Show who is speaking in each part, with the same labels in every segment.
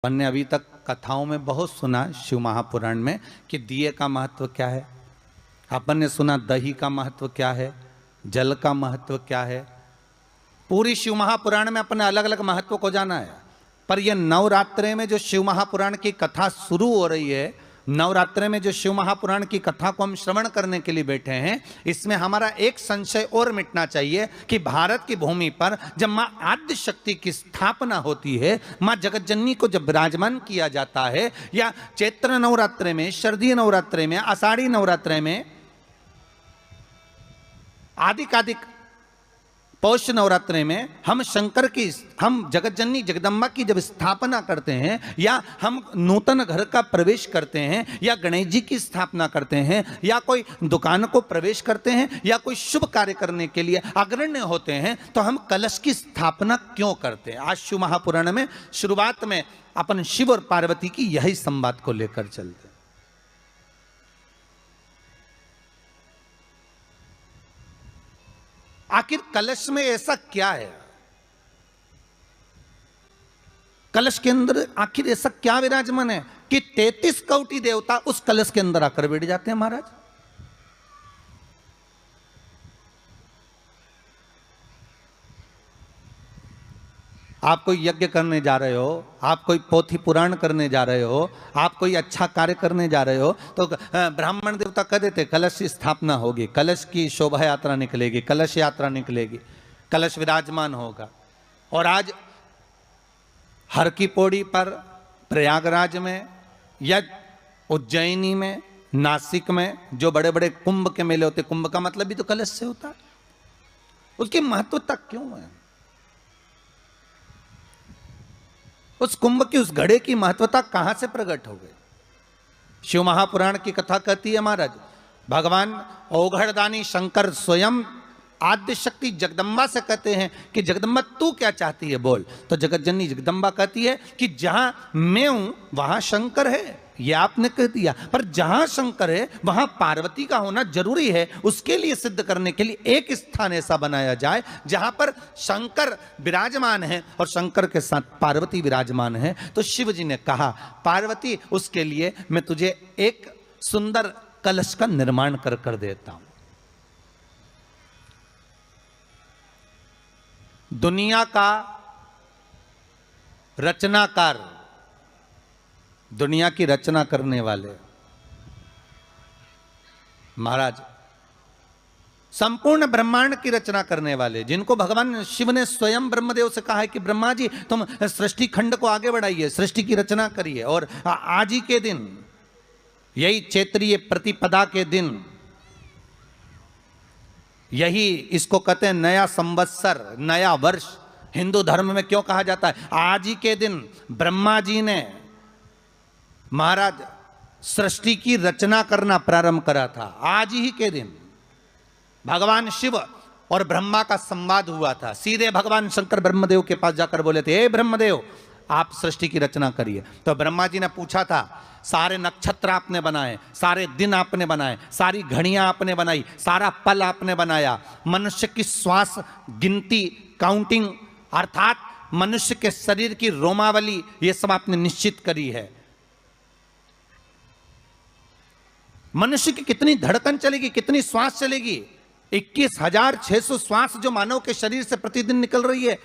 Speaker 1: अपन ने अभी तक कथाओं में बहुत सुना शिव महापुराण में कि दिए का महत्व क्या है। अपन ने सुना दही का महत्व क्या है, जल का महत्व क्या है। पूरी शिव महापुराण में अपन ने अलग अलग महत्व को जाना है। पर यह नवरात्रे में जो शिव महापुराण की कथा शुरू हो रही है, नवरात्रे में जो शिव महापुराण की कथा को हम श्रवण करने के लिए बैठे हैं, इसमें हमारा एक संशय और मिटना चाहिए कि भारत की भूमि पर जब मां आद्य शक्ति की स्थापना होती है, मां जगतजननी को जब विराजमान किया जाता है, या चैत्र नवरात्रे में, शरदीय नवरात्रे में, आषाढ़ी नवरात्रे में, आदिकादिक पौष नवरात्रे में हम शंकर की, हम जगतजननी जगदम्बा की जब स्थापना करते हैं, या हम नूतन घर का प्रवेश करते हैं, या गणेश जी की स्थापना करते हैं, या कोई दुकान को प्रवेश करते हैं, या कोई शुभ कार्य करने के लिए अग्रण्य होते हैं, तो हम कलश की स्थापना क्यों करते हैं। आज शिव महापुराण में शुरुआत में अपन शिव और पार्वती की यही संवाद को लेकर चलते हैं। आखिर कलश में ऐसा क्या है, कलश के अंदर आखिर ऐसा क्या विराजमान है कि 33 कोटि देवता उस कलश के अंदर आकर बैठ जाते हैं। महाराज, आप कोई यज्ञ करने जा रहे हो, आप कोई पोथी पुराण करने जा रहे हो, आप कोई अच्छा कार्य करने जा रहे हो, तो ब्राह्मण देवता कह देते कलश की स्थापना होगी, कलश की शोभा यात्रा निकलेगी, कलश यात्रा निकलेगी, कलश विराजमान होगा। और आज हर की पौड़ी पर, प्रयागराज में, या उज्जैनी में, नासिक में जो बड़े बड़े कुंभ के मेले होते, कुंभ का मतलब भी तो कलश से होता है, उसकी महत्वता क्यों है? उस कुंभ की, उस घड़े की महत्वता कहां से प्रकट हो गई? शिव महापुराण की कथा कहती है महाराज, भगवान ओघड़दानी शंकर स्वयं आद्य शक्ति जगदम्बा से कहते हैं कि जगदम्बा तू क्या चाहती है बोल। तो जगतजननी जगदम्बा कहती है कि जहां मैं हूं वहां शंकर है। ये आपने कह दिया, पर जहां शंकर है वहां पार्वती का होना जरूरी है। उसके लिए सिद्ध करने के लिए एक स्थान ऐसा बनाया जाए जहां पर शंकर विराजमान है और शंकर के साथ पार्वती विराजमान है। तो शिव जी ने कहा, पार्वती उसके लिए मैं तुझे एक सुंदर कलश का निर्माण कर देता हूं। दुनिया का रचनाकार, दुनिया की रचना करने वाले महाराज, संपूर्ण ब्रह्मांड की रचना करने वाले, जिनको भगवान शिव ने स्वयं ब्रह्मदेव से कहा है कि ब्रह्मा जी तुम सृष्टि खंड को आगे बढ़ाइए, सृष्टि की रचना करिए। और आज ही के दिन, यही चैत्रीय प्रतिपदा के दिन, यही इसको कहते हैं नया संवत्सर, नया वर्ष। हिंदू धर्म में क्यों कहा जाता है? आज ही के दिन ब्रह्मा जी ने महाराज सृष्टि की रचना करना प्रारंभ करा था। आज ही के दिन भगवान शिव और ब्रह्मा का संवाद हुआ था। सीधे भगवान शंकर ब्रह्मदेव के पास जाकर बोले थे, हे ब्रह्मदेव आप सृष्टि की रचना करिए। तो ब्रह्मा जी ने पूछा था, सारे नक्षत्र आपने बनाए, सारे दिन आपने बनाए, सारी घड़ियां आपने बनाई, सारा पल आपने बनाया, मनुष्य की श्वास गिनती, काउंटिंग, अर्थात मनुष्य के शरीर की रोमावली, ये सब आपने निश्चित करी है। मनुष्य की कितनी धड़कन चलेगी, कितनी श्वास चलेगी, 21,600 श्वास जो मानव के शरीर से प्रतिदिन निकल रही है,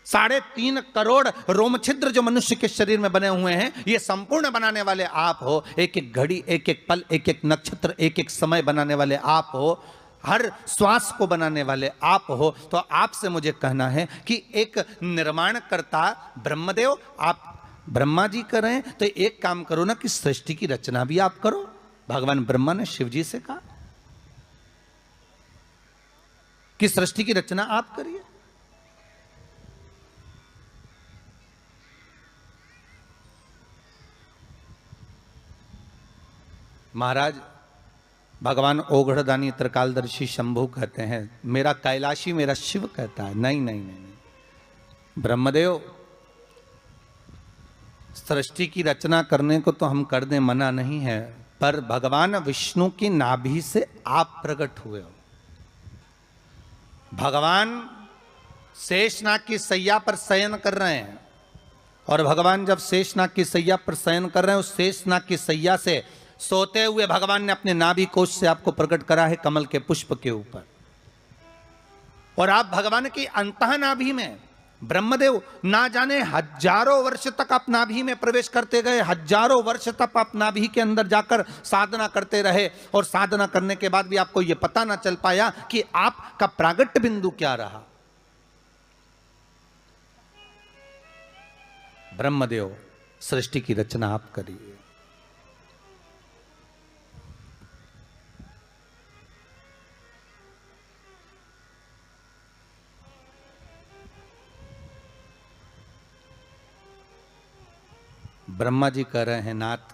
Speaker 1: 3.5 करोड़ रोम छिद्र जो मनुष्य के शरीर में बने हुए हैं, ये संपूर्ण बनाने वाले आप हो। एक एक घड़ी, एक एक पल, एक एक नक्षत्र, एक एक समय बनाने वाले आप हो। हर श्वास को बनाने वाले आप हो। तो आपसे मुझे कहना है कि एक निर्माणकर्ता ब्रह्मदेव, आप ब्रह्मा जी करें तो एक काम करो ना कि सृष्टि की रचना भी आप करो। भगवान ब्रह्मा ने शिव जी से कहा कि सृष्टि की रचना आप करिए। महाराज, भगवान ओघड़दानी त्रिकालदर्शी शंभु कहते हैं, मेरा कैलाशी मेरा शिव कहता है, नहीं नहीं नहीं, नहीं। ब्रह्मदेव, सृष्टि की रचना करने को तो हम कर दें, मना नहीं है, पर भगवान विष्णु की नाभि से आप प्रकट हुए हो। भगवान शेषनाग की सैया पर शयन कर रहे हैं और भगवान जब शेषनाग की सैया पर शयन कर रहे हैं, उस शेषनाग की सैया से सोते हुए भगवान ने अपने नाभि कोश से आपको प्रकट करा है कमल के पुष्प के ऊपर। और आप भगवान की अंतः नाभि में, ब्रह्मदेव ना जाने हजारों वर्ष तक आप नाभि में प्रवेश करते गए, हजारों वर्ष तक आप नाभि के अंदर जाकर साधना करते रहे, और साधना करने के बाद भी आपको यह पता ना चल पाया कि आपका प्रागट्य बिंदु क्या रहा। ब्रह्मदेव, सृष्टि की रचना आप करिए। ब्रह्मा जी कह रहे हैं, नाथ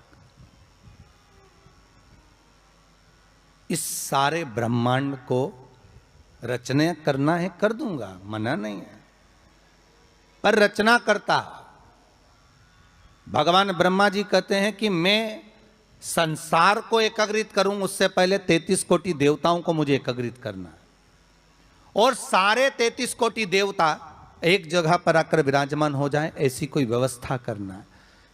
Speaker 1: इस सारे ब्रह्मांड को रचना करना है, कर दूंगा, मना नहीं है, पर रचना करता भगवान ब्रह्मा जी कहते हैं कि मैं संसार को एकाग्रित करूं, उससे पहले 33 कोटि देवताओं को मुझे एकाग्रित करना है, और सारे 33 कोटि देवता एक जगह पर आकर विराजमान हो जाएं, ऐसी कोई व्यवस्था करना है।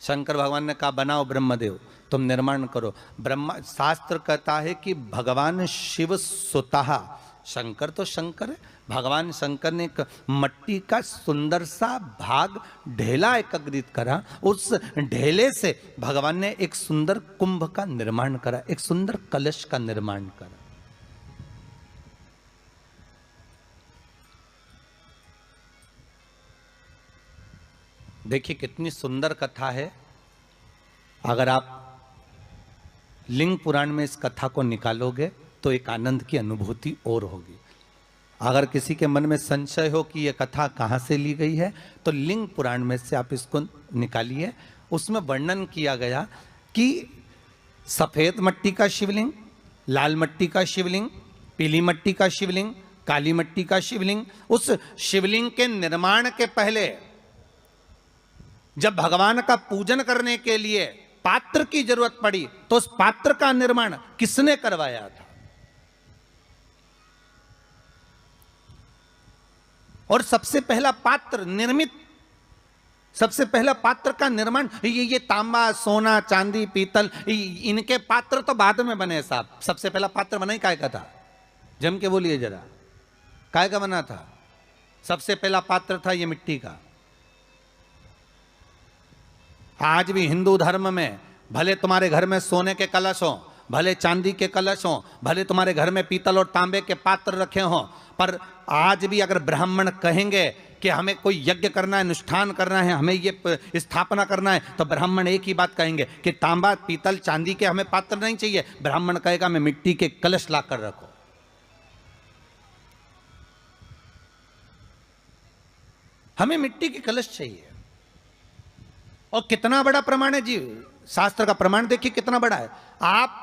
Speaker 1: शंकर भगवान ने कहा, बनाओ ब्रह्मदेव, तुम निर्माण करो। ब्रह्मा, शास्त्र कहता है कि भगवान शिव स्वतः, शंकर तो शंकर है, भगवान शंकर ने एक मट्टी का सुंदर सा भाग ढेला एकत्रित करा, उस ढेले से भगवान ने एक सुंदर कुंभ का निर्माण करा, एक सुंदर कलश का निर्माण करा। देखिए कितनी सुंदर कथा है। अगर आप लिंग पुराण में इस कथा को निकालोगे तो एक आनंद की अनुभूति और होगी। अगर किसी के मन में संशय हो कि यह कथा कहाँ से ली गई है, तो लिंग पुराण में से आप इसको निकालिए। उसमें वर्णन किया गया कि सफेद मट्टी का शिवलिंग, लाल मट्टी का शिवलिंग, पीली मट्टी का शिवलिंग, काली मट्टी का शिवलिंग, उस शिवलिंग के निर्माण के पहले जब भगवान का पूजन करने के लिए पात्र की जरूरत पड़ी, तो उस पात्र का निर्माण किसने करवाया था? और सबसे पहला पात्र निर्मित, सबसे पहला पात्र का निर्माण, ये तांबा, सोना, चांदी, पीतल, इनके पात्र तो बाद में बने साहब। सबसे पहला पात्र बना ही काय का था? जम के बोलिए जरा, काय का बना था? सबसे पहला पात्र था ये मिट्टी का। आज भी हिंदू धर्म में भले तुम्हारे घर में सोने के कलश हो, भले चांदी के कलश हो, भले तुम्हारे घर में पीतल और तांबे के पात्र रखे हों, पर आज भी अगर ब्राह्मण कहेंगे कि हमें कोई यज्ञ करना है, अनुष्ठान करना है, हमें ये स्थापना करना है, तो ब्राह्मण एक ही बात कहेंगे कि तांबा, पीतल, चांदी के हमें पात्र नहीं चाहिए। ब्राह्मण कहेगा हमें मिट्टी के कलश लाकर रखो। हमें मिट्टी के कलश चाहिए। और कितना बड़ा प्रमाण है जी, शास्त्र का प्रमाण देखिए कितना बड़ा है। आप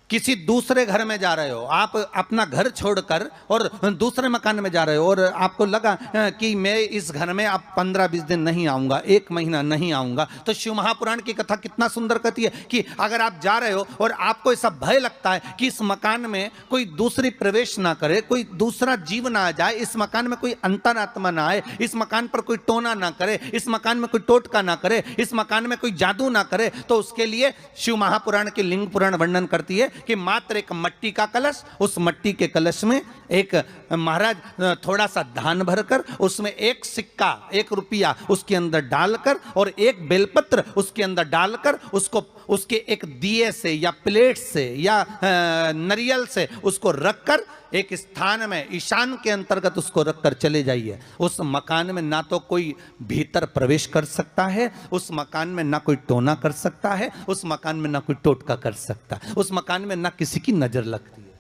Speaker 1: किसी दूसरे घर में जा रहे हो, आप अपना घर छोड़कर और दूसरे मकान में जा रहे हो, और आपको लगा कि मैं इस घर में अब 15-20 दिन नहीं आऊंगा, 1 महीना नहीं आऊंगा, तो शिव महापुराण की कथा कितना सुंदर कहती है कि अगर आप जा रहे हो और आपको ऐसा भय लगता है कि इस मकान में कोई दूसरी प्रवेश ना करे, कोई दूसरा जीव ना आ जाए, इस मकान में कोई अंतरात्मा ना आए, इस मकान पर कोई टोना ना करे, इस मकान में कोई टोटका ना करे, इस मकान में कोई जादू ना करे, तो उसके लिए शिव महापुराण की लिंग पुराण वर्णन करती है कि मात्र एक मट्टी का कलश, उस मट्टी के कलश में एक महाराज थोड़ा सा धान भरकर, उसमें एक सिक्का, 1 रुपया उसके अंदर डालकर, और एक बेलपत्र उसके अंदर डालकर, उसको उसके एक दिए से या प्लेट से या नरियल से उसको रखकर एक स्थान में ईशान के अंतर्गत उसको रखकर चले जाइए। उस मकान में ना तो कोई भीतर प्रवेश कर सकता है, उस मकान में ना कोई टोना कर सकता है, उस मकान में ना कोई टोटका कर सकता है, उस मकान में ना किसी की नजर लगती है।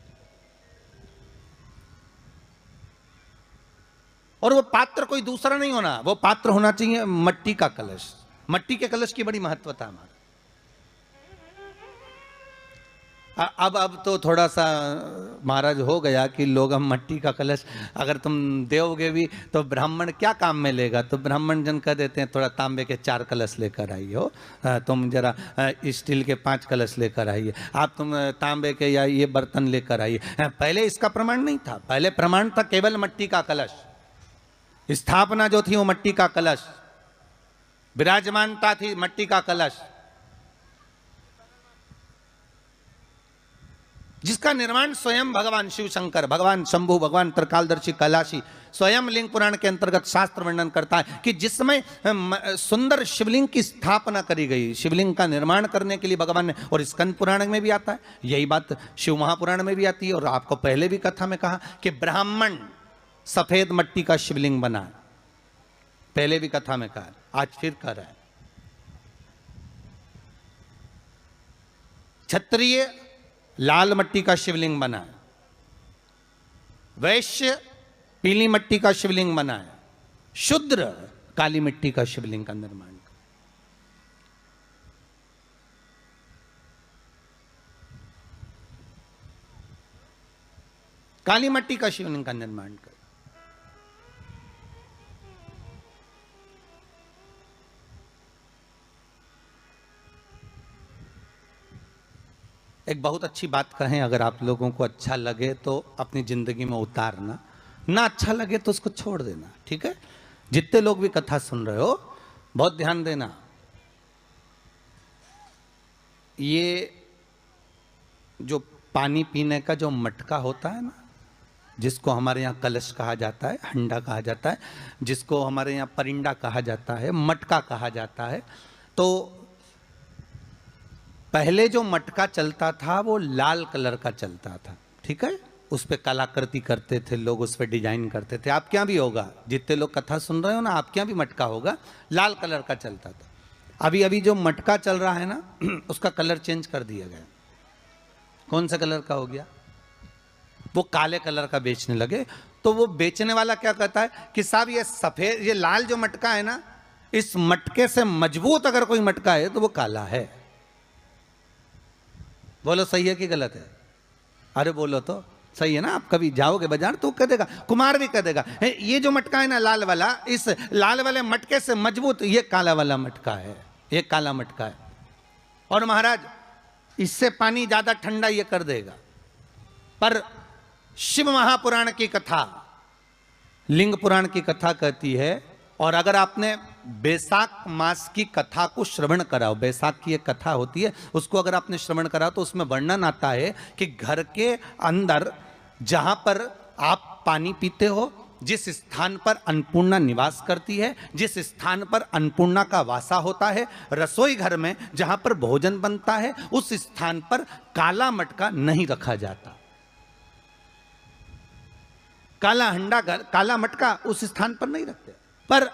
Speaker 1: और वो पात्र कोई दूसरा नहीं होना, वो पात्र होना चाहिए मट्टी का कलश। मट्टी के कलश की बड़ी महत्वता हमारी। अब तो थोड़ा सा महाराज हो गया कि लोग हम मट्टी का कलश अगर तुम दोगे भी तो ब्राह्मण क्या काम में लेगा, तो ब्राह्मण जन कह देते हैं थोड़ा तांबे के 4 कलश लेकर आइए हो, तुम जरा स्टील के 5 कलश लेकर आइए, आप तुम तांबे के या ये बर्तन लेकर आइए। पहले इसका प्रमाण नहीं था, पहले प्रमाण था केवल मट्टी का कलश। स्थापना जो थी वो मट्टी का कलश, विराजमानता थी मट्टी का कलश, जिसका निर्माण स्वयं भगवान शिव शंकर, भगवान शंभु, भगवान त्रिकालदर्शी कैलाशी स्वयं लिंग पुराण के अंतर्गत शास्त्र वर्णन करता है कि जिस समय सुंदर शिवलिंग की स्थापना करी गई, शिवलिंग का निर्माण करने के लिए भगवान ने, और स्कंद पुराण में भी आता है यही बात, शिव महापुराण में भी आती है, और आपको पहले भी कथा में कहा कि ब्राह्मण सफेद मट्टी का शिवलिंग बना, पहले भी कथा में कहा, आज फिर कह रहा है। क्षत्रिय लाल मट्टी का शिवलिंग बना है, वैश्य पीली मट्टी का शिवलिंग बना है, शूद्र काली मिट्टी का शिवलिंग का निर्माण। काली मट्टी का शिवलिंग का निर्माण कर। एक बहुत अच्छी बात कहें, अगर आप लोगों को अच्छा लगे तो अपनी जिंदगी में उतारना, ना अच्छा लगे तो उसको छोड़ देना, ठीक है। जितने लोग भी कथा सुन रहे हो बहुत ध्यान देना, ये जो पानी पीने का जो मटका होता है ना, जिसको हमारे यहाँ कलश कहा जाता है, हंडा कहा जाता है, जिसको हमारे यहाँ परिंडा कहा जाता है, मटका कहा जाता है, तो पहले जो मटका चलता था वो लाल कलर का चलता था, ठीक है। उस पर कलाकृति करते थे लोग, उस पर डिजाइन करते थे। आपके यहाँ भी होगा, जितने लोग कथा सुन रहे हो ना, आपके यहाँ भी मटका होगा, लाल कलर का चलता था। अभी अभी जो मटका चल रहा है ना, उसका कलर चेंज कर दिया गया। कौन सा कलर का हो गया? वो काले कलर का बेचने लगे। तो वो बेचने वाला क्या कहता है कि साहब ये सफेद, ये लाल जो मटका है ना, इस मटके से मजबूत अगर कोई मटका है तो वो काला है। बोलो सही है कि गलत है? अरे बोलो तो सही है ना। आप कभी जाओगे बाजार तो कह देगा, कुमार भी कह देगा, ये जो मटका है ना लाल वाला, इस लाल वाले मटके से मजबूत ये काला वाला मटका है, ये काला मटका है। और महाराज इससे पानी ज्यादा ठंडा ये कर देगा। पर शिव महापुराण की कथा, लिंग पुराण की कथा कहती है, और अगर आपने बैसाख मास की कथा को श्रवण कराओ, बैसाख की एक कथा होती है, उसको अगर आपने श्रवण करा तो उसमें वर्णन आता है कि घर के अंदर जहां पर आप पानी पीते हो, जिस स्थान पर अन्नपूर्णा निवास करती है, जिस स्थान पर अन्नपूर्णा का वासा होता है, रसोई घर में जहां पर भोजन बनता है, उस स्थान पर काला मटका नहीं रखा जाता। काला हंडा, काला मटका उस स्थान पर नहीं रखते। पर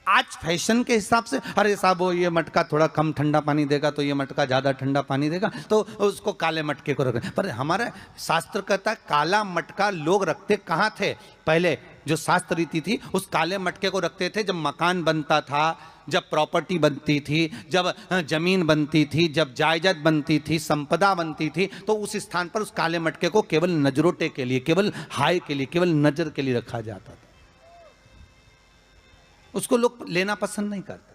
Speaker 1: आज फैशन के हिसाब से, अरे साहब वो ये मटका थोड़ा कम ठंडा पानी देगा तो ये मटका ज्यादा ठंडा पानी देगा, तो उसको काले मटके को रखें। पर हमारा शास्त्र कहता है काला मटका लोग रखते कहाँ थे? पहले जो शास्त्र रीति थी, उस काले मटके को रखते थे जब मकान बनता था, जब प्रॉपर्टी बनती थी, जब जमीन बनती थी, जब जायदाद बनती थी, संपदा बनती थी, तो उस स्थान पर उस काले मटके को केवल नजरोटे के लिए, केवल हाय के लिए, केवल नजर के लिए रखा जाता था। उसको लोग लेना पसंद नहीं करते।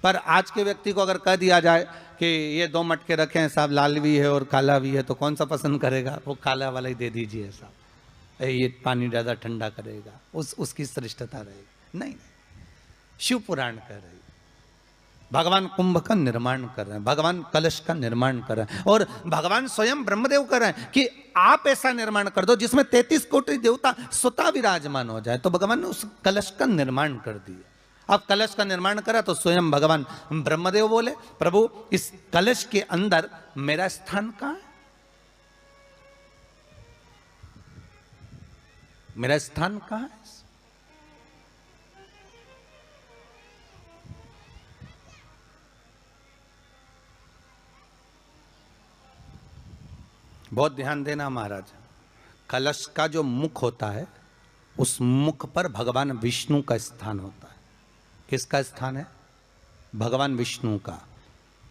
Speaker 1: पर आज के व्यक्ति को अगर कह दिया जाए कि ये दो मटके रखे हैं साहब, लाल भी है और काला भी है, तो कौन सा पसंद करेगा? वो काला वाला ही दे दीजिए साहब, ये पानी ज़्यादा ठंडा करेगा, उसकी श्रेष्ठता रहेगी। नहीं, शिव पुराण कह रही, भगवान कुंभ का निर्माण कर रहे हैं, भगवान कलश का निर्माण कर रहे हैं, और भगवान स्वयं ब्रह्मदेव कर रहे हैं कि आप ऐसा निर्माण कर दो जिसमें 33 कोटि देवता स्वतः विराजमान हो जाए। तो भगवान ने उस कलश का निर्माण कर दिया। अब कलश का निर्माण करा तो स्वयं भगवान ब्रह्मदेव बोले, प्रभु इस कलश के अंदर मेरा स्थान कहाँ है? मेरा स्थान कहाँ है? बहुत ध्यान देना महाराज, कलश का जो मुख होता है, उस मुख पर भगवान विष्णु का स्थान होता है। किसका स्थान है? भगवान विष्णु का।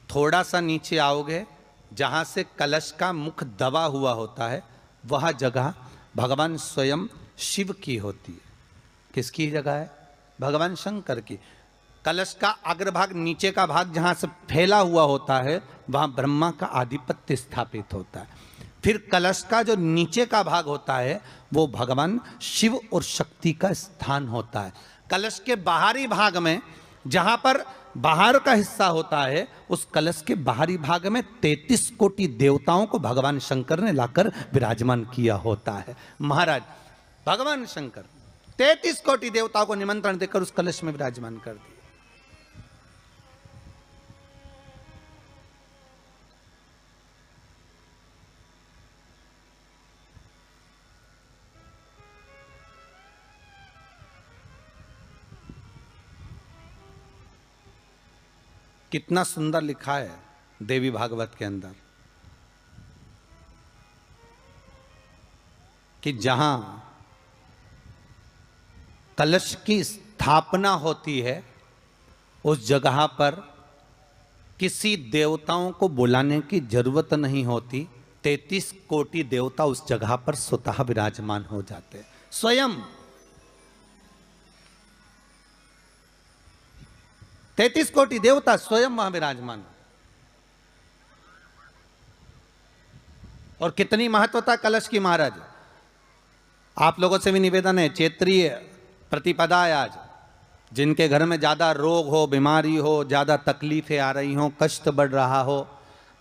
Speaker 1: थोड़ा सा नीचे आओगे, जहां से कलश का मुख दबा हुआ होता है, वह जगह भगवान स्वयं शिव की होती है। किसकी जगह है? भगवान शंकर की। कलश का अग्रभाग, नीचे का भाग जहां से फैला हुआ होता है, वहां ब्रह्मा का आधिपत्य स्थापित होता है। फिर कलश का जो नीचे का भाग होता है, वो भगवान शिव और शक्ति का स्थान होता है। कलश के बाहरी भाग में जहां पर बाहर का हिस्सा होता है, उस कलश के बाहरी भाग में 33 कोटि देवताओं को भगवान शंकर ने लाकर विराजमान किया होता है। महाराज भगवान शंकर 33 कोटि देवताओं को निमंत्रण देकर उस कलश में विराजमान कर दिया। कितना सुंदर लिखा है देवी भागवत के अंदर कि जहां कलश की स्थापना होती है, उस जगह पर किसी देवताओं को बुलाने की जरूरत नहीं होती। 33 कोटि देवता उस जगह पर स्वतः विराजमान हो जाते हैं। स्वयं 33 कोटि देवता स्वयं वहां विराजमान। और कितनी महत्वता कलश की महाराज। आप लोगों से भी निवेदन है, क्षेत्रीय प्रतिपदा है आज, जिनके घर में ज्यादा रोग हो, बीमारी हो, ज्यादा तकलीफें आ रही हो, कष्ट बढ़ रहा हो,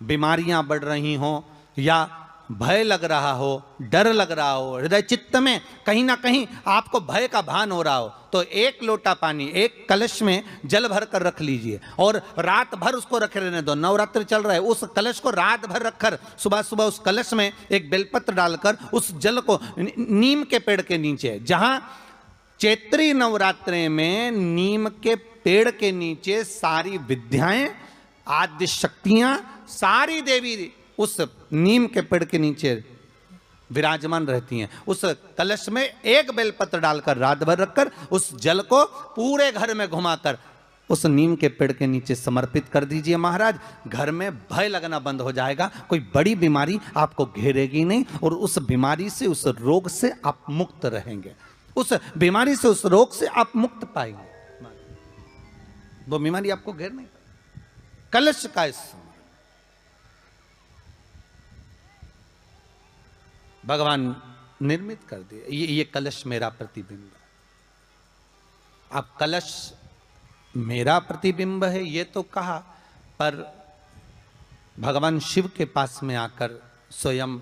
Speaker 1: बीमारियां बढ़ रही हो, या भय लग रहा हो, डर लग रहा हो, हृदय चित्त में कहीं ना कहीं आपको भय का भान हो रहा हो, तो एक लोटा पानी, एक कलश में जल भर कर रख लीजिए और रात भर उसको रखे रहने दो। नवरात्र चल रहा है, उस कलश को रात भर रखकर सुबह सुबह उस कलश में एक बेलपत्र डालकर उस जल को नीम के पेड़ के नीचे, जहां चैत्री नवरात्रे में नीम के पेड़ के नीचे सारी विद्याएं, आद्य शक्तियां, सारी देवी उस नीम के पेड़ के नीचे विराजमान रहती हैं। उस कलश में एक बेलपत्र डालकर रात भर रखकर उस जल को पूरे घर में घुमाकर उस नीम के पेड़ के नीचे समर्पित कर दीजिए महाराज। घर में भय लगना बंद हो जाएगा, कोई बड़ी बीमारी आपको घेरेगी नहीं और उस बीमारी से, उस रोग से आप मुक्त रहेंगे। उस बीमारी से, उस रोग से आप मुक्त पाएंगे, वो बीमारी आपको घेर नहीं पाएगी। कलश का इस भगवान निर्मित कर दिए। ये कलश मेरा प्रतिबिंब है। अब कलश मेरा प्रतिबिंब है ये तो कहा, पर भगवान शिव के पास में आकर स्वयं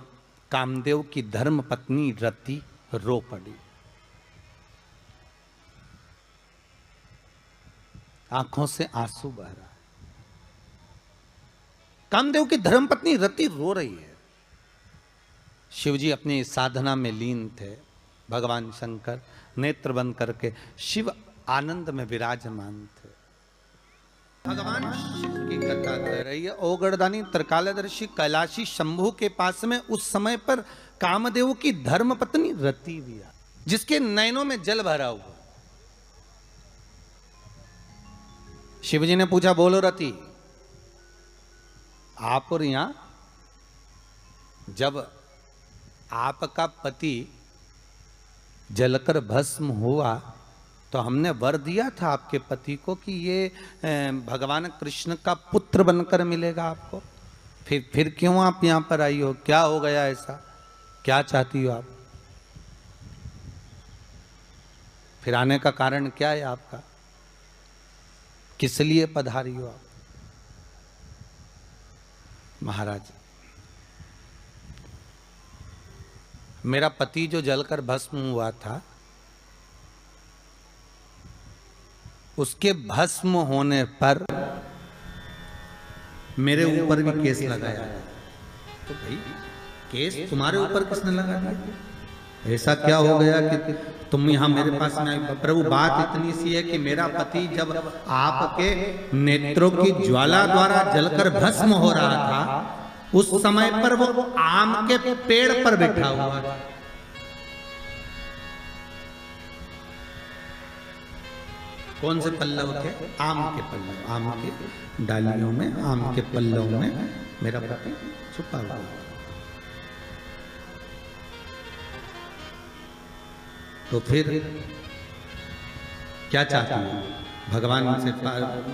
Speaker 1: कामदेव की धर्म पत्नी रति रो पड़ी। आंखों से आंसू बह रहा है। कामदेव की धर्मपत्नी रति रो रही है। शिवजी अपनी साधना में लीन थे। भगवान शंकर नेत्र बंद करके शिव आनंद में विराजमान थे। भगवान शिव की कथा कह रही है। ओगड़दानी त्रिकालदर्शी कैलाशी शंभु के पास में उस समय पर कामदेव की धर्मपत्नी रति भी आई, जिसके नयनों में जल भरा हुआ। शिवजी ने पूछा, बोलो रति, आप और यहां, जब आपका पति जलकर भस्म हुआ तो हमने वर दिया था आपके पति को कि ये भगवान कृष्ण का पुत्र बनकर मिलेगा आपको, फिर क्यों आप यहां पर आई हो? क्या हो गया ऐसा? क्या चाहती हो आप? फिर आने का कारण क्या है आपका? किस लिए पधारी हो आप? महाराज, मेरा पति जो जलकर भस्म हुआ था, उसके भस्म होने पर मेरे ऊपर भी केस लगाया। तो भाई केस तुम्हारे ऊपर किसने लगा दिया? ऐसा क्या हो गया कि तुम यहाँ मेरे पास में आई? प्रभु, बात इतनी सी है कि मेरा पति जब आपके नेत्रों की ज्वाला द्वारा जलकर भस्म हो रहा था, उस समय पर वो आम के पेड़ पर बैठा हुआ था। कौन से पल्लव थे? आम के पल्लव, आम के डालियों में, आम के पल्लव में मेरा पति छुपा हुआ था। तो फिर क्या चाहती हूँ? भगवान से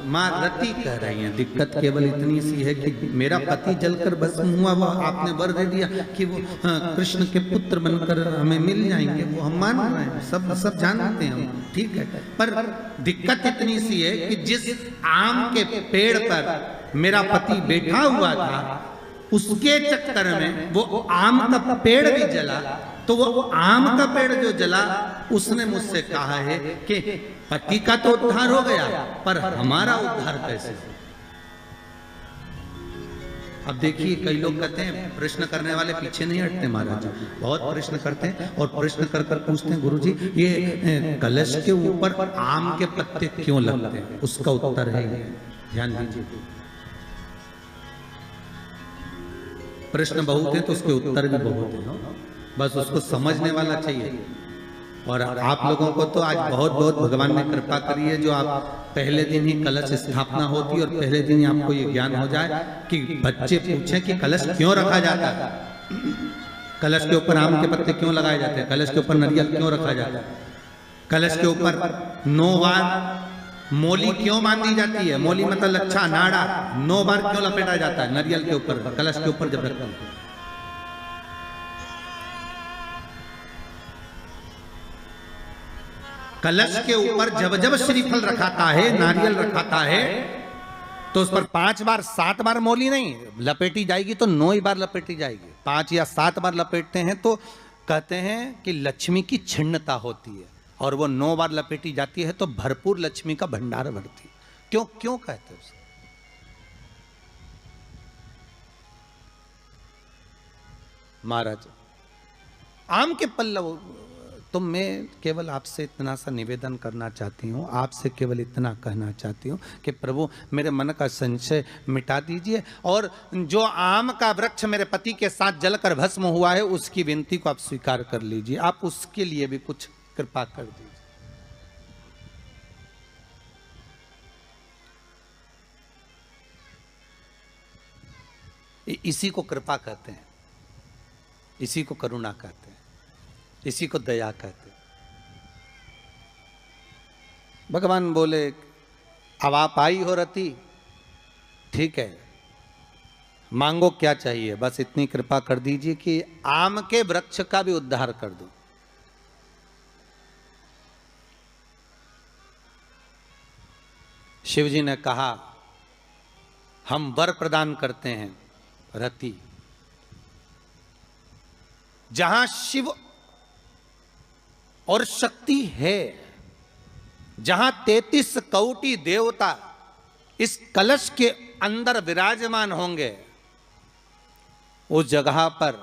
Speaker 1: माँ रति कह रही हैं, दिक्कत केवल इतनी सी है कि मेरा पति जलकर भस्म हुआ, वो आपने वर दे दिया कि वो कृष्ण के पुत्र बनकर हमें मिल जाएंगे, वो हम मान रहे हैं, सब जानते हैं हम, ठीक है। पर दिक्कत इतनी सी है कि जिस आम के पेड़ पर मेरा पति बैठा हुआ था, उसके चक्कर में वो आम का पेड़ भी जला। तो वो आम का पेड़ जो जला, उसने मुझसे कहा है कि पति का तो उद्धार हो गया, पर हमारा उद्धार कैसे? अब देखिए, कई लोग कहते हैं प्रश्न करने वाले पीछे नहीं हटते महाराज, बहुत प्रश्न करते हैं और प्रश्न कर कर पूछते हैं, गुरुजी ये कलश के ऊपर आम के पत्ते क्यों लगते हैं? उसका उत्तर है ये, ध्यान दीजिए। प्रश्न बहुत है तो उसके उत्तर भी बहुत है, बस उसको समझने वाला चाहिए। और आप लोगों को तो आज बहुत बहुत भगवान ने कृपा करी है, जो आप पहले दिन ही कलश स्थापना होती और पहले दिन ही आपको ये ज्ञान हो जाए कि बच्चे पूछें कि कलश क्यों रखा जाता है, कलश के ऊपर आम के पत्ते क्यों लगाए जाते हैं, कलश के ऊपर नारियल क्यों रखा जाता है, कलश के ऊपर 9 बार मोली क्यों बांधी जाती है, मोली मतलब लच्छा नाड़ा 9 बार क्यों लपेटा जाता है नारियल के ऊपर, कलश के ऊपर जब रखते हैं। कलश के ऊपर जब जब श्रीफल रखाता है, नारियल रखाता है, तो उस पर 5 बार 7 बार मोली नहीं लपेटी जाएगी, तो 9 ही बार लपेटी जाएगी। 5 या 7 बार लपेटते हैं तो कहते हैं कि लक्ष्मी की छिन्नता होती है, और वो 9 बार लपेटी जाती है तो भरपूर लक्ष्मी का भंडार भरती है। क्यों क्यों कहते हैं उसे? महाराज आम के पल्लव, तो मैं केवल आपसे इतना सा निवेदन करना चाहती हूँ, आपसे केवल इतना कहना चाहती हूँ कि प्रभु मेरे मन का संशय मिटा दीजिए, और जो आम का वृक्ष मेरे पति के साथ जलकर भस्म हुआ है, उसकी विनती को आप स्वीकार कर लीजिए, आप उसके लिए भी कुछ कृपा कर दीजिए। इसी को कृपा कहते हैं, इसी को करुणा कहते हैं, इसी को दया कहते हैं। भगवान बोले अब आप आई हो रति, ठीक है, मांगो क्या चाहिए, बस इतनी कृपा कर दीजिए कि आम के वृक्ष का भी उद्धार कर दो। शिवजी ने कहा हम वर प्रदान करते हैं रति, जहां शिव और शक्ति है, जहां 33 कोटि देवता इस कलश के अंदर विराजमान होंगे, उस जगह पर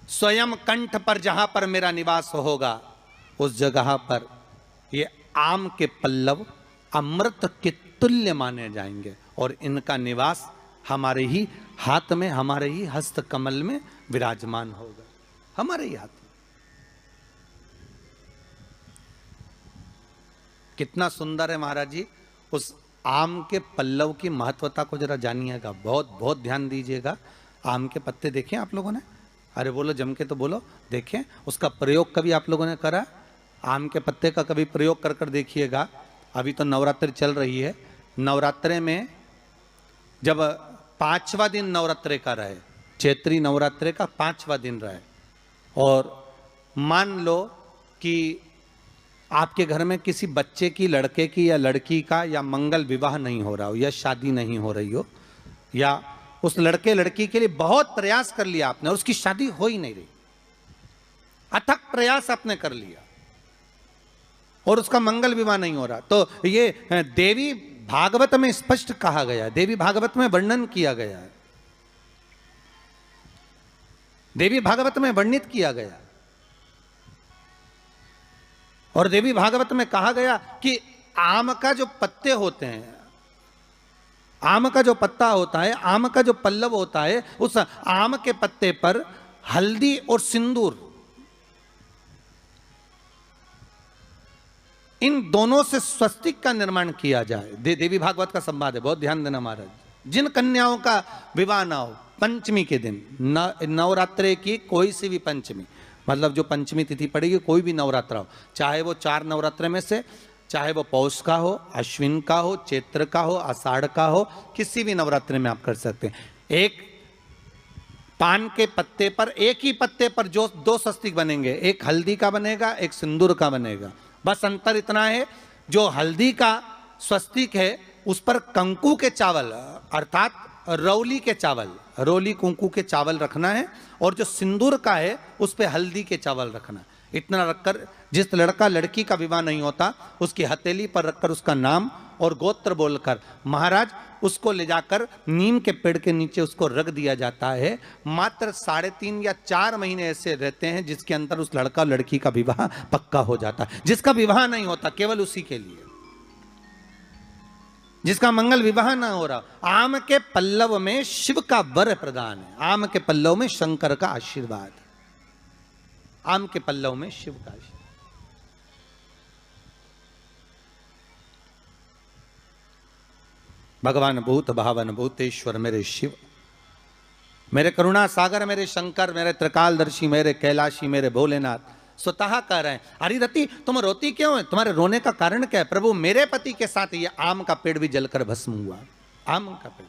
Speaker 1: स्वयं कंठ पर जहां पर मेरा निवास होगा, उस जगह पर ये आम के पल्लव अमृत के तुल्य माने जाएंगे, और इनका निवास हमारे ही हाथ में, हमारे ही हस्त कमल में विराजमान होगा, हमारे ही हाथ में। कितना सुंदर है महाराज जी। उस आम के पल्लव की महत्वता को जरा जानिएगा, बहुत बहुत ध्यान दीजिएगा। आम के पत्ते देखें आप लोगों ने, अरे बोलो जम के तो बोलो, देखें उसका प्रयोग कभी आप लोगों ने करा? आम के पत्ते का कभी प्रयोग कर कर देखिएगा। अभी तो नवरात्रि चल रही है, नवरात्रे में जब 5वां दिन नवरात्रे का रहे, चैत्री नवरात्रे का 5वां दिन रहे, और मान लो कि आपके घर में किसी बच्चे की, लड़के की या लड़की का या मंगल विवाह नहीं हो रहा हो, या शादी नहीं हो रही हो, या उस लड़के लड़की के लिए बहुत प्रयास कर लिया आपने और उसकी शादी हो ही नहीं रही, अथक प्रयास आपने कर लिया और उसका मंगल विवाह नहीं हो रहा, तो ये देवी भागवत में स्पष्ट कहा गया है, देवी भागवत में वर्णन किया गया है, देवी भागवत में वर्णित किया गया, और देवी भागवत में कहा गया कि आम का जो पत्ते होते हैं, आम का जो पत्ता होता है, आम का जो पल्लव होता है, उस आम के पत्ते पर हल्दी और सिंदूर, इन दोनों से स्वस्तिक का निर्माण किया जाए। देवी भागवत का संवाद है, बहुत ध्यान देना महाराज। जिन कन्याओं का विवाह ना हो पंचमी के दिन, नवरात्रे की कोई सी भी पंचमी, मतलब जो पंचमी तिथि पड़ेगी, कोई भी नवरात्रा हो, चाहे वो 4 नवरात्रे में से चाहे वो पौष का हो, अश्विन का हो, चैत्र का हो, आषाढ़ का हो, किसी भी नवरात्रि में आप कर सकते हैं। एक पान के पत्ते पर, एक ही पत्ते पर जो दो स्वस्तिक बनेंगे, एक हल्दी का बनेगा, एक सिंदूर का बनेगा। बस अंतर इतना है, जो हल्दी का स्वस्तिक है उस पर कंकु के चावल अर्थात रौली के चावल, रौली कुंकू के चावल रखना है, और जो सिंदूर का है उस पे हल्दी के चावल रखना। इतना रखकर जिस लड़का लड़की का विवाह नहीं होता उसकी हथेली पर रखकर उसका नाम और गोत्र बोलकर महाराज उसको ले जाकर नीम के पेड़ के नीचे उसको रख दिया जाता है। मात्र 3.5 या 4 महीने ऐसे रहते हैं जिसके अंदर उस लड़का लड़की का विवाह पक्का हो जाता है। जिसका विवाह नहीं होता केवल उसी के लिए, जिसका मंगल विवाह ना हो रहा, आम के पल्लव में शिव का वर प्रदान है, आम के पल्लव में शंकर का आशीर्वाद, आम के पल्लव में शिव का आशीर्वाद। भगवान भूत भावन भूतेश्वर मेरे शिव, मेरे करुणा सागर मेरे शंकर, मेरे त्रिकालदर्शी, मेरे कैलाशी, मेरे भोलेनाथ स्वतः कह रहे हैं, अरे रति तुम रोती क्यों है, तुम्हारे रोने का कारण क्या है? प्रभु मेरे पति के साथ ये आम का पेड़ भी जलकर भस्म हुआ। आम का पेड़,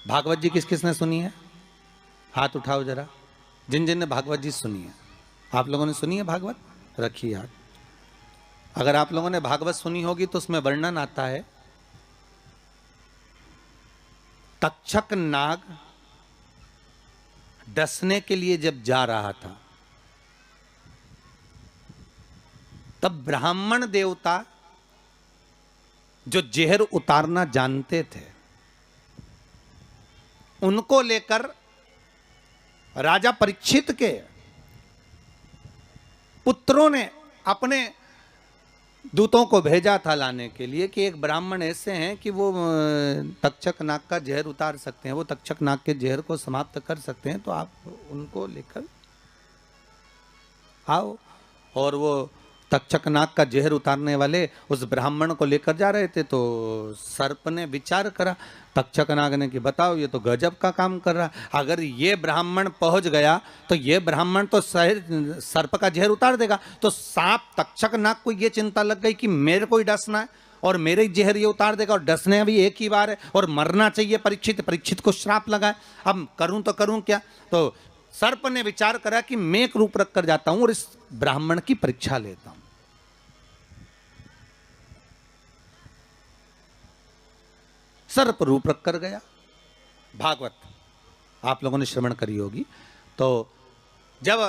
Speaker 1: भागवत जी किस किसने सुनी है? हाथ उठाओ जरा, जिन जिन ने भागवत जी सुनी है। आप लोगों ने सुनी है भागवत? रखिए हाथ। अगर आप लोगों ने भागवत सुनी होगी तो उसमें वर्णन आता है, तक्षक नाग डसने के लिए जब जा रहा था तब ब्राह्मण देवता जो जहर उतारना जानते थे उनको लेकर राजा परीक्षित के पुत्रों ने अपने दूतों को भेजा था लाने के लिए कि एक ब्राह्मण ऐसे हैं कि वो तक्षक नाग का जहर उतार सकते हैं, वो तक्षक नाग के जहर को समाप्त कर सकते हैं, तो आप उनको लेकर आओ। और वो तक्षक नाग का जहर उतारने वाले उस ब्राह्मण को लेकर जा रहे थे। तो सर्प ने विचार करा, तक्षक नाग ने कि बताओ ये तो गजब का काम कर रहा, अगर ये ब्राह्मण पहुंच गया तो ये ब्राह्मण तो सर्प का जहर उतार देगा। तो सांप तक्षक नाग को ये चिंता लग गई कि मेरे को ही डसना है और मेरे ही जहर ये उतार देगा, और डसने अभी एक ही बार है और मरना चाहिए परीक्षित, परीक्षित को श्राप लगाए, अब करूं तो करूं क्या। तो सर्प ने विचार करा कि मैं एक रूप रख कर जाता हूं और इस ब्राह्मण की परीक्षा लेता हूं। सर्प रूप रख कर गया। भागवत आप लोगों ने श्रवण करी होगी। तो जब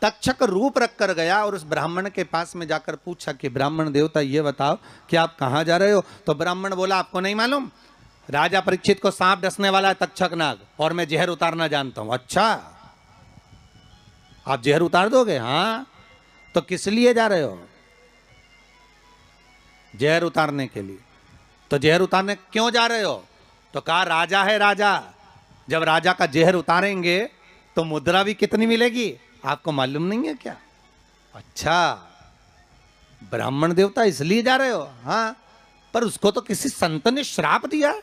Speaker 1: तक्षक रूप रख कर गया और उस ब्राह्मण के पास में जाकर पूछा कि ब्राह्मण देवता ये बताओ कि आप कहां जा रहे हो? तो ब्राह्मण बोला आपको नहीं मालूम, राजा परीक्षित को सांप डसने वाला है तक्षक नाग, और मैं जहर उतारना जानता हूं। अच्छा, आप जहर उतार दोगे? हाँ। तो किस लिए जा रहे हो? जहर उतारने के लिए। तो जहर उतारने क्यों जा रहे हो? तो कहा राजा है राजा, जब राजा का जहर उतारेंगे तो मुद्रा भी कितनी मिलेगी, आपको मालूम नहीं है क्या? अच्छा, ब्राह्मण देवता इसलिए जा रहे हो? हाँ। पर उसको तो किसी संत ने श्राप दिया।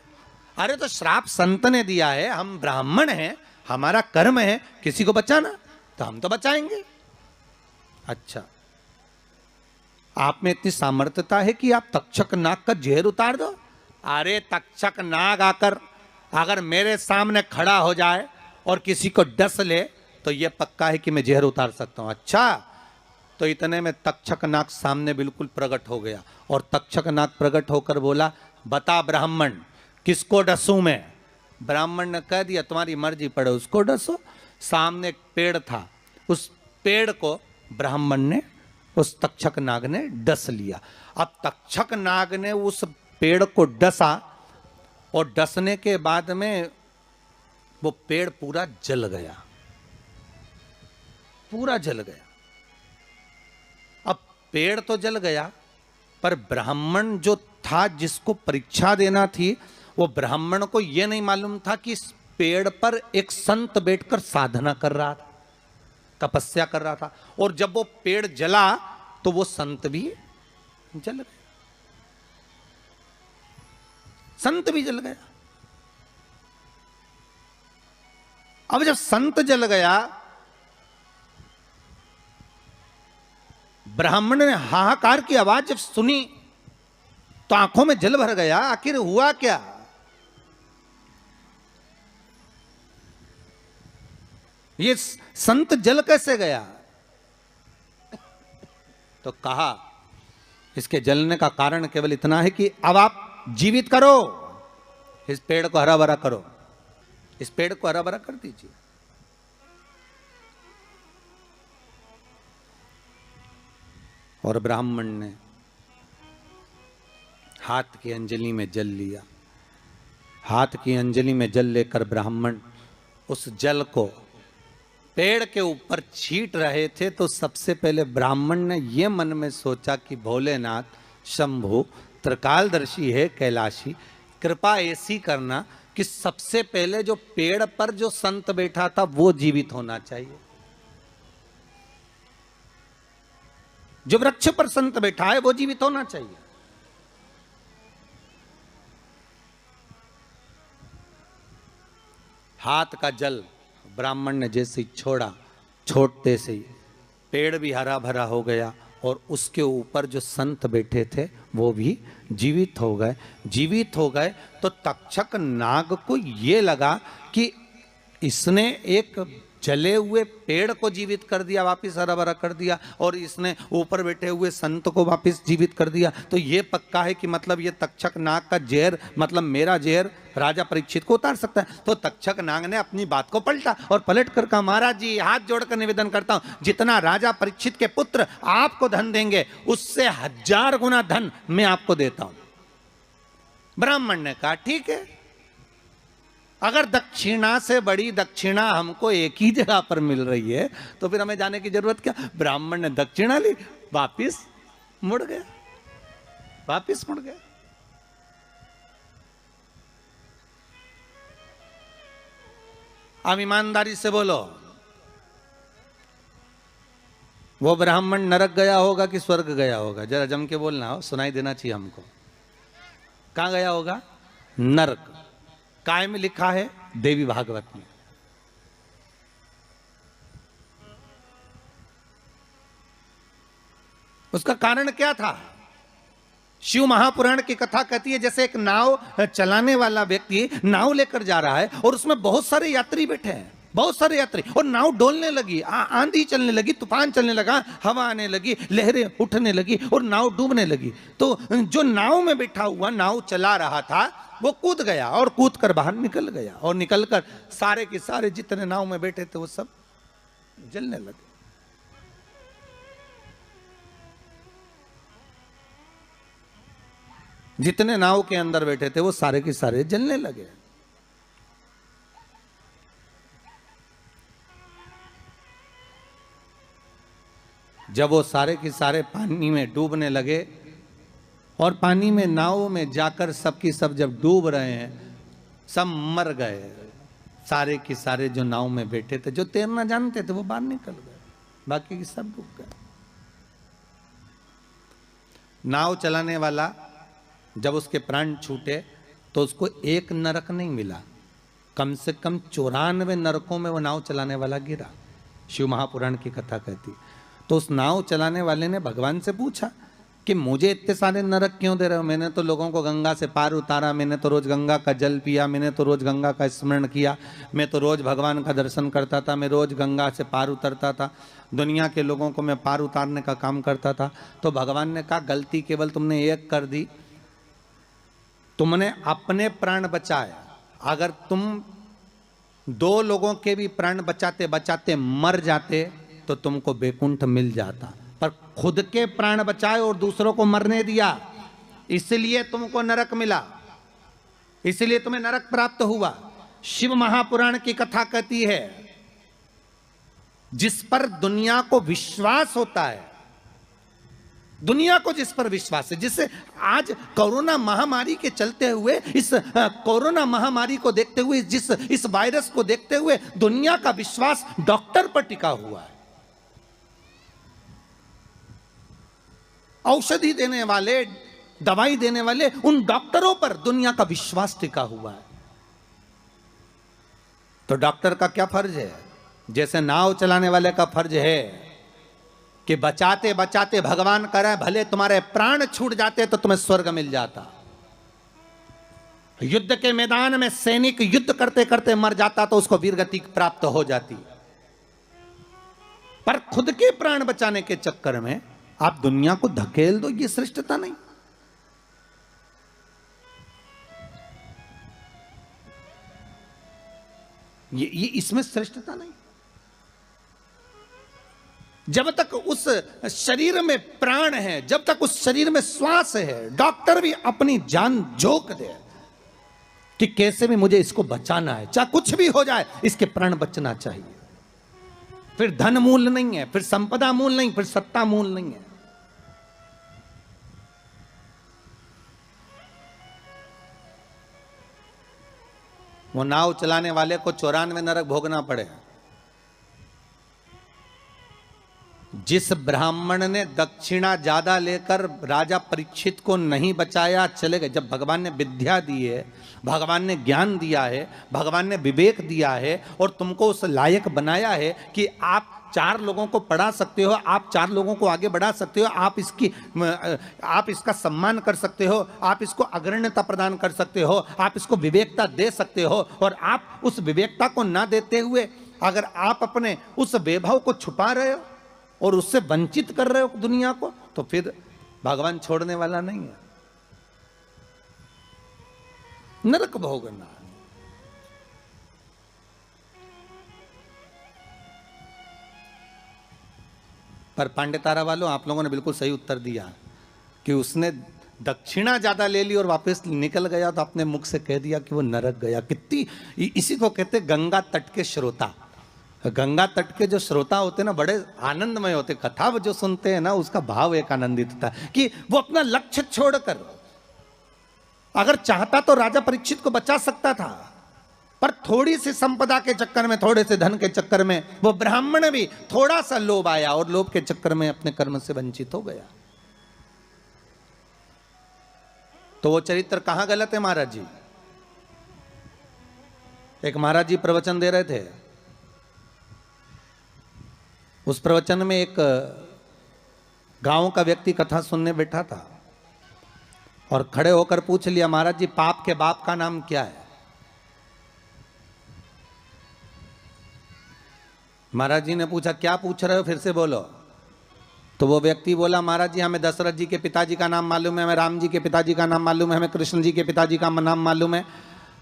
Speaker 1: अरे तो श्राप संत ने दिया है, हम ब्राह्मण हैं, हमारा कर्म है किसी को बचाना, तो हम तो बचाएंगे। अच्छा, आप में इतनी सामर्थ्यता है कि आप तक्षक नाग का जहर उतार दो? अरे तक्षक नाग आकर अगर मेरे सामने खड़ा हो जाए और किसी को डस ले तो यह पक्का है कि मैं जहर उतार सकता हूं। अच्छा, तो इतने में तक्षक नाग सामने बिल्कुल प्रकट हो गया, और तक्षक नाग प्रकट होकर बोला बता ब्राह्मण किसको डसूं मैं? ब्राह्मण ने कह दिया तुम्हारी मर्जी पड़े उसको डसो। सामने एक पेड़ था, उस पेड़ को ब्राह्मण ने, उस तक्षक नाग ने डस लिया। अब तक्षक नाग ने उस पेड़ को डसा और डसने के बाद में वो पेड़ पूरा जल गया, पूरा जल गया। अब पेड़ तो जल गया, पर ब्राह्मण जो था जिसको परीक्षा देना थी, वो ब्राह्मण को यह नहीं मालूम था कि इस पेड़ पर एक संत बैठकर साधना कर रहा था, तपस्या कर रहा था, और जब वो पेड़ जला तो वो संत भी जल गया, संत भी जल गया। अब जब संत जल गया ब्राह्मण ने हाहाकार की आवाज जब सुनी तो आंखों में जल भर गया। आखिर हुआ क्या? ये संत जल कैसे गया? तो कहा इसके जलने का कारण केवल इतना है कि अब आप जीवित करो, इस पेड़ को हरा भरा करो, इस पेड़ को हरा भरा कर दीजिए। और ब्राह्मण ने हाथ की अंजलि में जल लिया। हाथ की अंजलि में जल लेकर ब्राह्मण उस जल को पेड़ के ऊपर छींट रहे थे तो सबसे पहले ब्राह्मण ने यह मन में सोचा कि भोलेनाथ, शंभु त्रिकालदर्शी है, कैलाशी, कृपा ऐसी करना कि सबसे पहले जो पेड़ पर जो संत बैठा था वो जीवित होना चाहिए। जो वृक्ष पर संत बैठा है वो जीवित होना चाहिए। हाथ का जल ब्राह्मण ने जैसे ही छोड़ा, छोड़ते से ही पेड़ भी हरा भरा हो गया और उसके ऊपर जो संत बैठे थे वो भी जीवित हो गए। जीवित हो गए तो तक्षक नाग को ये लगा कि इसने एक जले हुए पेड़ को जीवित कर दिया, वापिस हरा भरा कर दिया, और इसने ऊपर बैठे हुए संत को वापिस जीवित कर दिया। तो ये पक्का है कि मतलब ये तक्षक नाग का जहर, मतलब मेरा जहर राजा परीक्षित को उतार सकता है। तो तक्षक नाग ने अपनी बात को पलटा और पलट कर कहा, महाराज जी हाथ जोड़कर निवेदन करता हूं, जितना राजा परीक्षित के पुत्र आपको धन देंगे उससे 1000 गुना धन मैं आपको देता हूं। ब्राह्मण ने कहा ठीक है, अगर दक्षिणा से बड़ी दक्षिणा हमको एक ही जगह पर मिल रही है तो फिर हमें जाने की जरूरत क्या। ब्राह्मण ने दक्षिणा ली, वापिस मुड़ गया, वापिस मुड़ गया। अब ईमानदारी से बोलो, वो ब्राह्मण नरक गया होगा कि स्वर्ग गया होगा? जरा जम के बोलना हो, सुनाई देना चाहिए हमको। कहां गया होगा? नरक। काय में लिखा है? देवी भागवत में। उसका कारण क्या था? शिव महापुराण की कथा कहती है जैसे एक नाव चलाने वाला व्यक्ति नाव लेकर जा रहा है और उसमें बहुत सारे यात्री बैठे हैं, बहुत सारे यात्री, और नाव डोलने लगी, आंधी चलने लगी, तूफान चलने लगा, हवा आने लगी, लहरें उठने लगी और नाव डूबने लगी। तो जो नाव में बैठा हुआ नाव चला रहा था वो कूद गया और कूद कर बाहर निकल गया, और निकलकर सारे के सारे जितने नाव में बैठे थे वो सब जलने लगे। जितने नाव के अंदर बैठे थे वो सारे के सारे जलने लगे। जब वो सारे के सारे पानी में डूबने लगे और पानी में नाव में जाकर सबकी सब जब डूब रहे हैं, सब मर गए। सारे के सारे जो नाव में बैठे थे, जो तैरना जानते थे वो बाहर निकल गए, बाकी के सब डूब गए। नाव चलाने वाला जब उसके प्राण छूटे तो उसको एक नरक नहीं मिला, कम से कम 94 नरकों में वो नाव चलाने वाला गिरा। शिव महापुराण की कथा कहती। तो उस नाव चलाने वाले ने भगवान से पूछा कि मुझे इतने सारे नरक क्यों दे रहे हो? मैंने तो लोगों को गंगा से पार उतारा, मैंने तो रोज गंगा का जल पिया, मैंने तो रोज गंगा का स्मरण किया, मैं तो रोज भगवान का दर्शन करता था, मैं रोज गंगा से पार उतरता था, दुनिया के लोगों को मैं पार उतारने का काम करता था। तो भगवान ने कहा गलती केवल तुमने एक कर दी, तुमने अपने प्राण बचाए। अगर तुम 2 लोगों के भी प्राण बचाते बचाते मर जाते तो तुमको बैकुंठ मिल जाता, पर खुद के प्राण बचाए और दूसरों को मरने दिया, इसलिए तुमको नरक मिला, इसलिए तुम्हें नरक प्राप्त हुआ। शिव महापुराण की कथा कहती है जिस पर दुनिया को विश्वास होता है, दुनिया को जिस पर विश्वास है, जिससे आज कोरोना महामारी के चलते हुए, इस कोरोना महामारी को देखते हुए, इस वायरस को देखते हुए दुनिया का विश्वास डॉक्टर पर टिका हुआ है। औषधि देने वाले, दवाई देने वाले उन डॉक्टरों पर दुनिया का विश्वास टिका हुआ है। तो डॉक्टर का क्या फर्ज है? जैसे नाव चलाने वाले का फर्ज है कि बचाते बचाते भगवान करे भले तुम्हारे प्राण छूट जाते तो तुम्हें स्वर्ग मिल जाता। युद्ध के मैदान में सैनिक युद्ध करते करते मर जाता तो उसको वीरगति प्राप्त हो जाती, पर खुद के प्राण बचाने के चक्कर में आप दुनिया को धकेल दो, ये श्रेष्ठता नहीं। ये इसमें श्रेष्ठता नहीं। जब तक उस शरीर में प्राण है, जब तक उस शरीर में श्वास है, डॉक्टर भी अपनी जान झोंक दे कि कैसे भी मुझे इसको बचाना है, चाहे कुछ भी हो जाए इसके प्राण बचना चाहिए। फिर धन मूल नहीं है, फिर संपदा मूल नहीं, फिर सत्ता मूल नहीं है। वो नाव चलाने वाले को 94 नरक भोगना पड़े। जिस ब्राह्मण ने दक्षिणा ज्यादा लेकर राजा परीक्षित को नहीं बचाया, चले गए। जब भगवान ने विद्या दी है, भगवान ने ज्ञान दिया है, भगवान ने विवेक दिया है और तुमको उस लायक बनाया है कि आप 4 लोगों को पढ़ा सकते हो, आप 4 लोगों को आगे बढ़ा सकते हो, आप इसका सम्मान कर सकते हो, आप इसको अग्रण्यता प्रदान कर सकते हो, आप इसको विवेकता दे सकते हो। और आप उस विवेकता को ना देते हुए अगर आप अपने उस वैभव को छुपा रहे हो और उससे वंचित कर रहे हो दुनिया को, तो फिर भगवान छोड़ने वाला नहीं है। नरक भोगना। पर पांडेतारा वालों, आप लोगों ने बिल्कुल सही उत्तर दिया कि उसने दक्षिणा ज्यादा ले ली और वापस निकल गया तो अपने मुख से कह दिया कि वो नरक गया। कितनी, इसी को कहते गंगा तट के श्रोता। गंगा तट के जो श्रोता होते हैं ना, बड़े आनंदमय होते। कथा जो सुनते हैं ना, उसका भाव एक आनंदित होता है कि वो अपना लक्ष्य छोड़कर, अगर चाहता तो राजा परीक्षित को बचा सकता था, पर थोड़ी सी संपदा के चक्कर में, थोड़े से धन के चक्कर में वो ब्राह्मण भी थोड़ा सा लोभ आया और लोभ के चक्कर में अपने कर्म से वंचित हो गया। तो वो चरित्र कहां गलत है महाराज जी? एक महाराज जी प्रवचन दे रहे थे, उस प्रवचन में एक गांव का व्यक्ति कथा सुनने बैठा था और खड़े होकर पूछ लिया, महाराज जी पाप के बाप का नाम क्या है? महाराज जी ने पूछा, क्या पूछ रहे हो, फिर से बोलो। तो वो व्यक्ति बोला, महाराज जी हमें दशरथ जी के पिताजी का नाम मालूम है, हमें राम जी के पिताजी का नाम मालूम है, हमें कृष्ण जी के पिताजी का नाम मालूम है,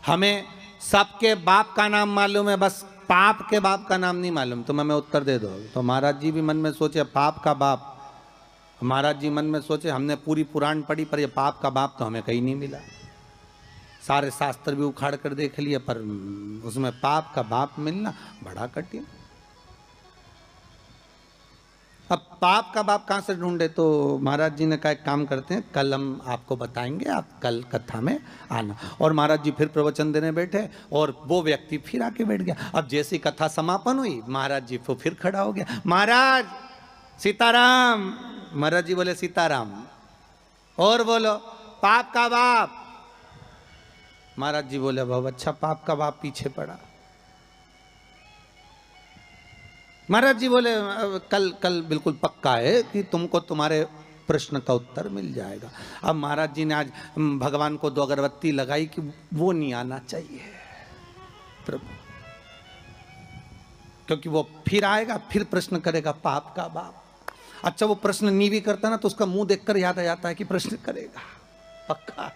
Speaker 1: हमें सबके बाप का नाम मालूम है, बस पाप के बाप का नाम नहीं मालूम। तो मैं उत्तर दे दो। तो महाराज जी भी मन में सोचे पाप का बाप। महाराज जी मन में सोचे हमने पूरी पुराण पढ़ी पर ये पाप का बाप तो हमें कहीं नहीं मिला। सारे शास्त्र भी उखाड़ कर देख लिए पर उसमें पाप का बाप मिलना बड़ा कठिन। अब पाप का बाप कहाँ से ढूंढे? तो महाराज जी ने कहा एक काम करते हैं, कल हम आपको बताएंगे, आप कल कथा में आना। और महाराज जी फिर प्रवचन देने बैठे और वो व्यक्ति फिर आके बैठ गया। अब जैसी कथा समापन हुई, महाराज जी वो फिर खड़ा हो गया, महाराज सीताराम। महाराज जी बोले सीताराम। और बोलो पाप का बाप। महाराज जी बोले बहुत अच्छा, पाप का बाप पीछे पड़ा। महाराज जी बोले कल बिल्कुल पक्का है कि तुमको तुम्हारे प्रश्न का उत्तर मिल जाएगा। अब महाराज जी ने आज भगवान को 2 अगरबत्ती लगाई कि वो नहीं आना चाहिए प्रभु, क्योंकि वो फिर आएगा, फिर प्रश्न करेगा पाप का बाप। अच्छा वो प्रश्न नहीं भी करता ना तो उसका मुंह देखकर याद आ जाता है कि प्रश्न करेगा पक्का।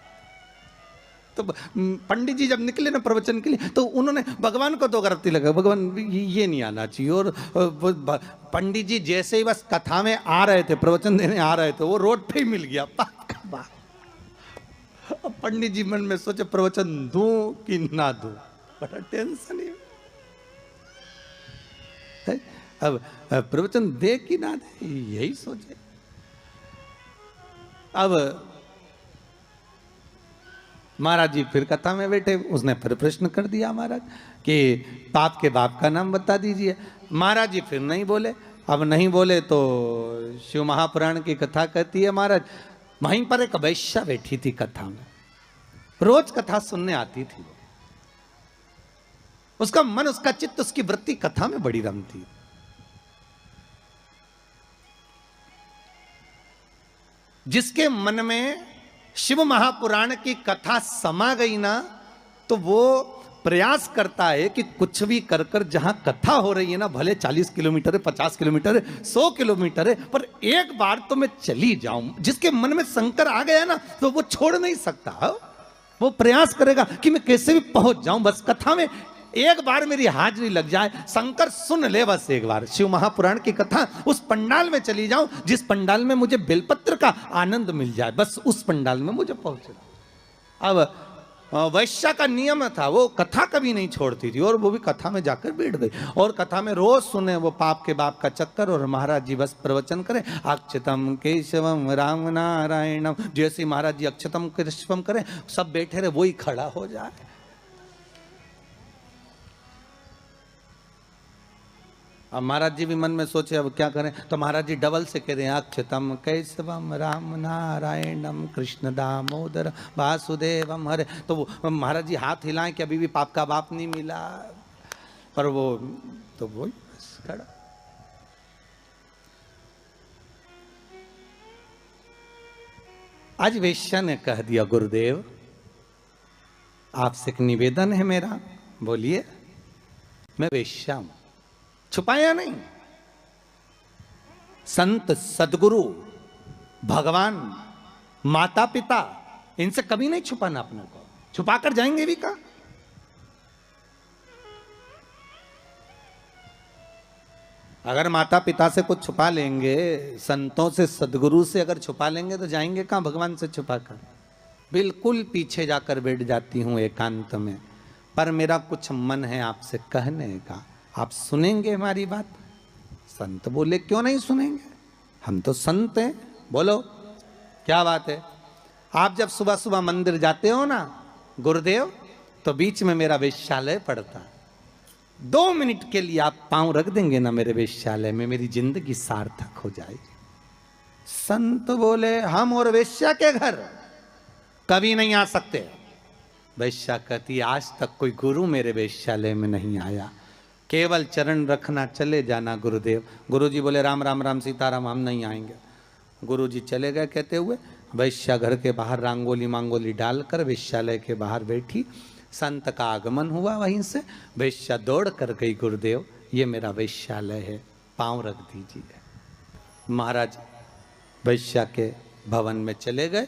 Speaker 1: तो पंडित जी जब निकले ना प्रवचन के लिए तो उन्होंने भगवान को 2 अगरबत्ती लगाई, भगवान ये नहीं आना चाहिए। और पंडित जी जैसे ही बस कथा में आ रहे थे, प्रवचन देने आ रहे थे, वो रोड पे ही मिल गया पाप का बाप। अब पंडित जी मन में सोचे प्रवचन दूं कि ना दूं, बड़ा टेंशन है। अब प्रवचन दे कि ना दे यही सोचे। अब महाराज जी फिर कथा में बैठे, उसने फिर प्रश्न कर दिया महाराज कि पाप के बाप का नाम बता दीजिए। महाराज जी फिर नहीं बोले। अब नहीं बोले तो शिव महापुराण की कथा कहती है महाराज वहीं पर एक वैश्या बैठी थी कथा में, रोज कथा सुनने आती थी। उसका मन, उसका चित्त, उसकी वृत्ति कथा में बड़ी रमती। जिसके मन में शिव महापुराण की कथा समा गई ना, तो वो प्रयास करता है कि कुछ भी कर कर जहां कथा हो रही है ना, भले 40 किलोमीटर है, 50 किलोमीटर है, 100 किलोमीटर है, पर एक बार तो मैं चली जाऊं। जिसके मन में शंकर आ गया ना, तो वो छोड़ नहीं सकता। वो प्रयास करेगा कि मैं कैसे भी पहुंच जाऊं, बस कथा में एक बार मेरी हाजिरी लग जाए, शंकर सुन ले बस एक बार शिव महापुराण की कथा, उस पंडाल में चली जाऊं जिस पंडाल में मुझे बेलपत्र का आनंद मिल जाए, बस उस पंडाल में मुझे पहुंचना। अब वैश्या का नियम था, वो कथा कभी नहीं छोड़ती थी, और वो भी कथा में जाकर बैठ गई, और कथा में रोज सुने वो पाप के बाप का चक्कर, और महाराज जी बस प्रवचन करें, अक्षतम केशवम राम नारायणम, जैसे महाराज जी अक्षतम केशवम करें, सब बैठे रहे, वही खड़ा हो जाए। अब महाराज जी भी मन में सोचे अब क्या करें, तो महाराज जी डबल से कह रहे हैं, अक्षतम कैसवम राम नारायणम कृष्ण दामोदर वासुदेवम हरे। तो वो महाराज जी हाथ हिलाएं कि अभी भी पाप का बाप नहीं मिला, पर वो तो वही बस खड़ा। आज वेश्या ने कह दिया, गुरुदेव आपसे एक निवेदन है मेरा। बोलिए। मैं वेश्या हूं, छुपाया नहीं। संत सदगुरु भगवान माता पिता इनसे कभी नहीं छुपाना अपने को, छुपाकर जाएंगे भी कहां। अगर माता पिता से कुछ छुपा लेंगे, संतों से सदगुरु से अगर छुपा लेंगे, तो जाएंगे कहां भगवान से छुपाकर। बिल्कुल पीछे जाकर बैठ जाती हूं एकांत में, पर मेरा कुछ मन है आपसे कहने का, आप सुनेंगे हमारी बात। संत बोले, क्यों नहीं सुनेंगे, हम तो संत हैं, बोलो क्या बात है। आप जब सुबह सुबह मंदिर जाते हो ना गुरुदेव, तो बीच में मेरा वेश्यालय पड़ता, 2 मिनट के लिए आप पांव रख देंगे ना मेरे वेश्यालय में, मेरी जिंदगी सार्थक हो जाएगी। संत बोले, हम और वेश्या के घर कभी नहीं आ सकते। वेश्या कहती, आज तक कोई गुरु मेरे वेश्यालय में नहीं आया, केवल चरण रखना, चले जाना गुरुदेव। गुरुजी बोले, राम राम राम सीताराम, हम नहीं आएंगे। गुरुजी चले गए कहते हुए। वैश्या घर के बाहर रंगोली मांगोली डालकर वेश्यालय के बाहर बैठी। संत का आगमन हुआ, वहीं से वैश्या दौड़ कर गई, गुरुदेव ये मेरा वेश्यालय है, पांव रख दीजिए। महाराज वैश्या के भवन में चले गए।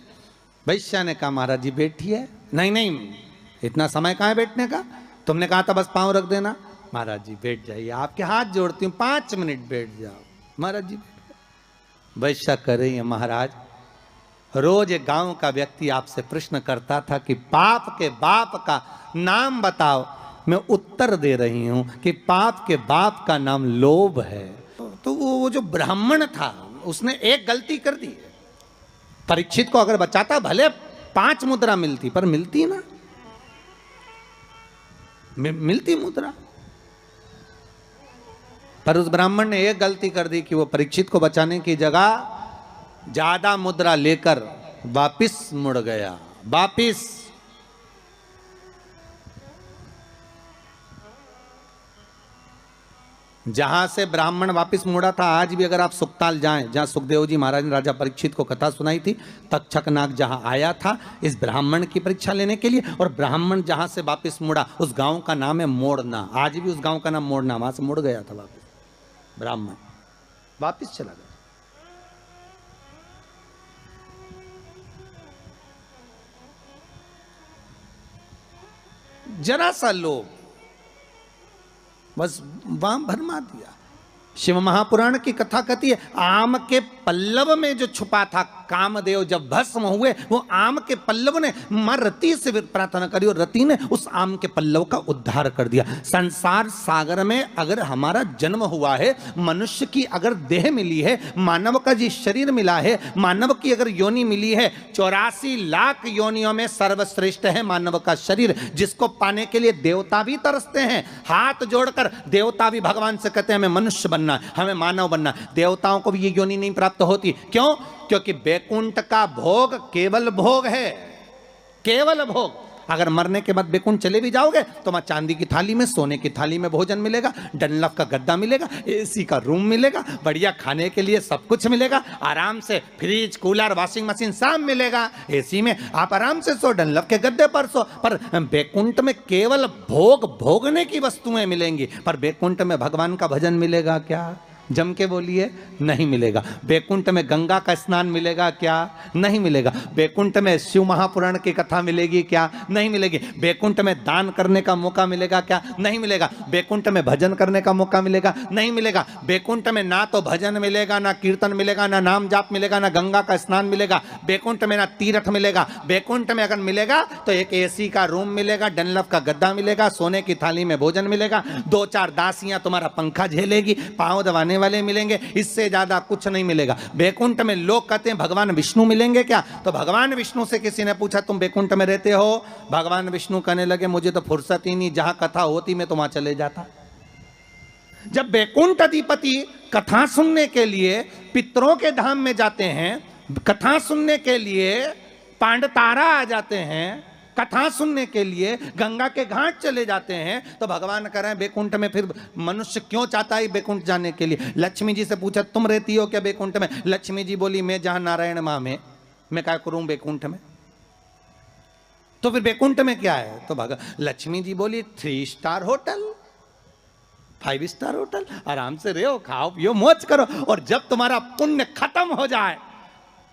Speaker 1: वैश्या ने कहा, महाराज जी बैठिए। नहीं नहीं, इतना समय कहाँ है बैठने का, तुमने कहा था बस पांव रख देना। महाराज जी बैठ जाइए, आपके हाथ जोड़ती हूँ, 5 मिनट बैठ जाओ। महाराज जी वैश्या कर रही है, महाराज रोज एक गांव का व्यक्ति आपसे प्रश्न करता था कि पाप के बाप का नाम बताओ, मैं उत्तर दे रही हूं कि पाप के बाप का नाम लोभ है। तो वो जो ब्राह्मण था उसने एक गलती कर दी। परीक्षित को अगर बचाता, भले 5 मुद्रा मिलती, पर मिलती ना, मिलती मुद्रा, पर उस ब्राह्मण ने एक गलती कर दी कि वो परीक्षित को बचाने की जगह ज्यादा मुद्रा लेकर वापिस मुड़ गया। वापिस जहां से ब्राह्मण वापिस मुड़ा था, आज भी अगर आप सुखताल जाएं, जहां सुखदेव जी महाराज ने राजा परीक्षित को कथा सुनाई थी, तक्षक नाग जहां आया था इस ब्राह्मण की परीक्षा लेने के लिए, और ब्राह्मण जहां से वापिस मुड़ा उस गांव का नाम है मोड़ना। आज भी उस गांव का नाम मोड़ना, वहां से मुड़ गया था वापिस ब्राह्मण, वापिस चला गया। जरा सा लोभ बस वहां भरमा दिया। शिव महापुराण की कथा कहती है, आम के पल्लव में जो छुपा था कामदेव, जब भस्म हुए, वो आम के पल्लव ने मां रति से प्रार्थना करी, और रति ने उस आम के पल्लव का उद्धार कर दिया। संसार सागर में अगर हमारा जन्म हुआ है, मनुष्य की अगर देह मिली है, मानव का जी शरीर मिला है, मानव की अगर योनि मिली है, 84 लाख योनियों में सर्वश्रेष्ठ है मानव का शरीर, जिसको पाने के लिए देवता भी तरसते हैं। हाथ जोड़कर देवता भी भगवान से कहते हैं हमें मनुष्य बनना, हमें मानव बनना। देवताओं को भी ये योनि नहीं प्राप्त होती। क्यों? क्योंकि बैकुंठ का भोग केवल भोग है, केवल भोग। अगर मरने के बाद बैकुंठ चले भी जाओगे तो वहां चांदी की थाली में, सोने की थाली में भोजन मिलेगा, डनलप का गद्दा मिलेगा, एसी का रूम मिलेगा, बढ़िया खाने के लिए सब कुछ मिलेगा, आराम से फ्रिज, कूलर, वॉशिंग मशीन सब मिलेगा। एसी में आप आराम से सो, डनलप के गद्दे पर सो। पर बैकुंठ में केवल भोगने की वस्तुएं मिलेंगी, पर बैकुंठ में भगवान का भजन मिलेगा क्या? जम के बोलिए, नहीं मिलेगा। बैकुंठ में गंगा का स्नान मिलेगा क्या? नहीं मिलेगा। बैकुंठ में शिव महापुराण की कथा मिलेगी क्या? नहीं मिलेगी। बैकुंठ में दान करने का मौका मिलेगा क्या? नहीं मिलेगा। बैकुंठ में भजन करने का मौका मिलेगा? नहीं मिलेगा। बैकुंठ में ना तो भजन मिलेगा, ना कीर्तन मिलेगा, ना नाम जाप मिलेगा, ना गंगा का स्नान मिलेगा। बैकुंठ में ना तीर्थ मिलेगा। बैकुंठ में अगर मिलेगा तो एक एसी का रूम मिलेगा, डनलप का गद्दा मिलेगा, सोने की थाली में भोजन मिलेगा, 2-4 दासियां तुम्हारा पंखा झेलेगी, पांव दबाने वाले मिलेंगे, इससे ज्यादा कुछ नहीं मिलेगा। बैकुंठ में लोग कहते हैं भगवान विष्णु मिलेंगे क्या? तो भगवान विष्णु से किसी ने पूछा तुम बैकुंठ में रहते हो? भगवान विष्णु कहने लगे मुझे तो फुर्सत ही नहीं, जहां कथा होती मैं तो वहां चले जाता। जब बैकुंठ अधिपति कथा सुनने के लिए पितरों के धाम में जाते हैं, कथा सुनने के लिए पांडतारा आ जाते हैं, कथा सुनने के लिए गंगा के घाट चले जाते हैं, तो भगवान कह रहे हैं बैकुंठ में फिर मनुष्य क्यों चाहता है बैकुंठ जाने के लिए? लक्ष्मी जी से पूछा तुम रहती हो क्या बैकुंठ में? लक्ष्मी जी बोली मैं जहां नारायण मां में, मैं क्या करूं बैकुंठ में? तो फिर बैकुंठ में क्या है? तो लक्ष्मी जी बोली 3 स्टार होटल, 5 स्टार होटल, आराम से रहो, खाओ पियो, मौज करो। और जब तुम्हारा पुण्य खत्म हो जाए,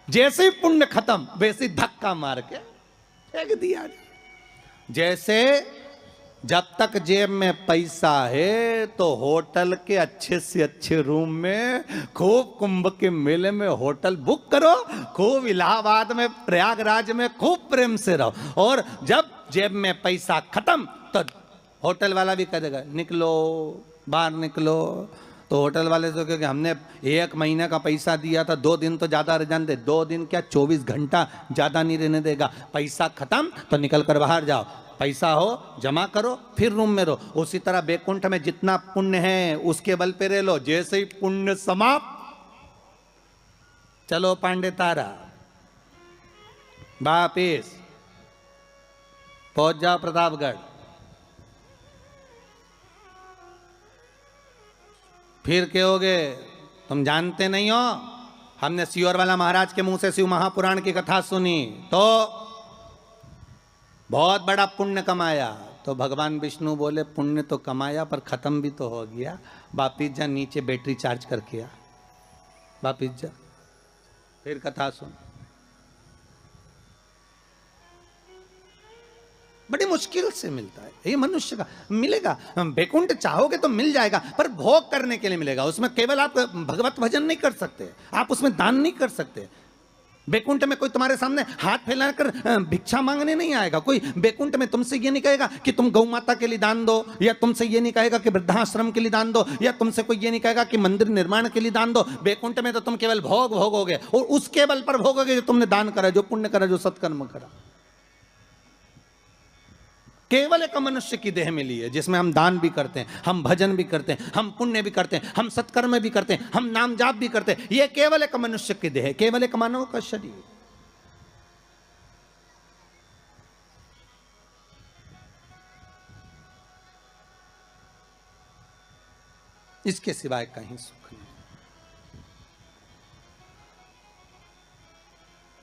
Speaker 1: जैसे ही पुण्य खत्म वैसे धक्का मार के फेंक दिया। जैसे जब तक जेब में पैसा है तो होटल के अच्छे से अच्छे रूम में, खूब कुंभ के मेले में होटल बुक करो, खूब इलाहाबाद में, प्रयागराज में खूब प्रेम से रहो। और जब जेब में पैसा खत्म तो होटल वाला भी कह देगा निकलो, बाहर निकलो। तो होटल वाले से क्योंकि हमने 1 महीने का पैसा दिया था, 2 दिन तो ज्यादा रह जाने दे, 2 दिन क्या 24 घंटा ज्यादा नहीं रहने देगा। पैसा खत्म तो निकल कर बाहर जाओ, पैसा हो जमा करो, फिर रूम में रहो। उसी तरह बैकुंठ में जितना पुण्य है उसके बल पे रह लो, जैसे ही पुण्य समाप्त, चलो पांडे तारा वापिस पहुंच जाओ प्रतापगढ़। फिर कहोगे तुम जानते नहीं हो, हमने सियोर वाला महाराज के मुंह से शिव महापुराण की कथा सुनी तो बहुत बड़ा पुण्य कमाया। तो भगवान विष्णु बोले पुण्य तो कमाया पर खत्म भी तो हो गया, वापिस जा नीचे बैटरी चार्ज करके आ, वापिस जा, फिर कथा सुन। बड़ी मुश्किल से मिलता है ये मनुष्य का, मिलेगा। बैकुंठ चाहोगे तो मिल जाएगा, पर भोग करने के लिए मिलेगा। उसमें केवल आप भगवत भजन नहीं कर सकते, आप उसमें दान नहीं कर सकते। बैकुंठ में कोई तुम्हारे सामने हाथ फैलाकर भिक्षा मांगने नहीं आएगा। कोई बैकुंठ में तुमसे ये नहीं कहेगा कि तुम गौ माता के लिए दान दो, या तुमसे ये नहीं कहेगा कि वृद्धाश्रम के लिए दान दो, या तुमसे कोई ये नहीं कहेगा कि मंदिर निर्माण के लिए दान दो। बैकुंठ में तो तुम केवल भोग भोगोगे, और उसके बल पर भोगोगे जो तुमने दान करा, जो पुण्य करा, जो सत्कर्म करा। केवल एक मनुष्य की देह मिली है जिसमें हम दान भी करते हैं, हम भजन भी करते हैं, हम पुण्य भी करते हैं, हम सत्कर्म भी करते हैं, हम नाम जाप भी करते हैं। यह केवल एक मनुष्य की देह है, केवल एक मानव का शरीर। इसके सिवाय कहीं सुख नहीं।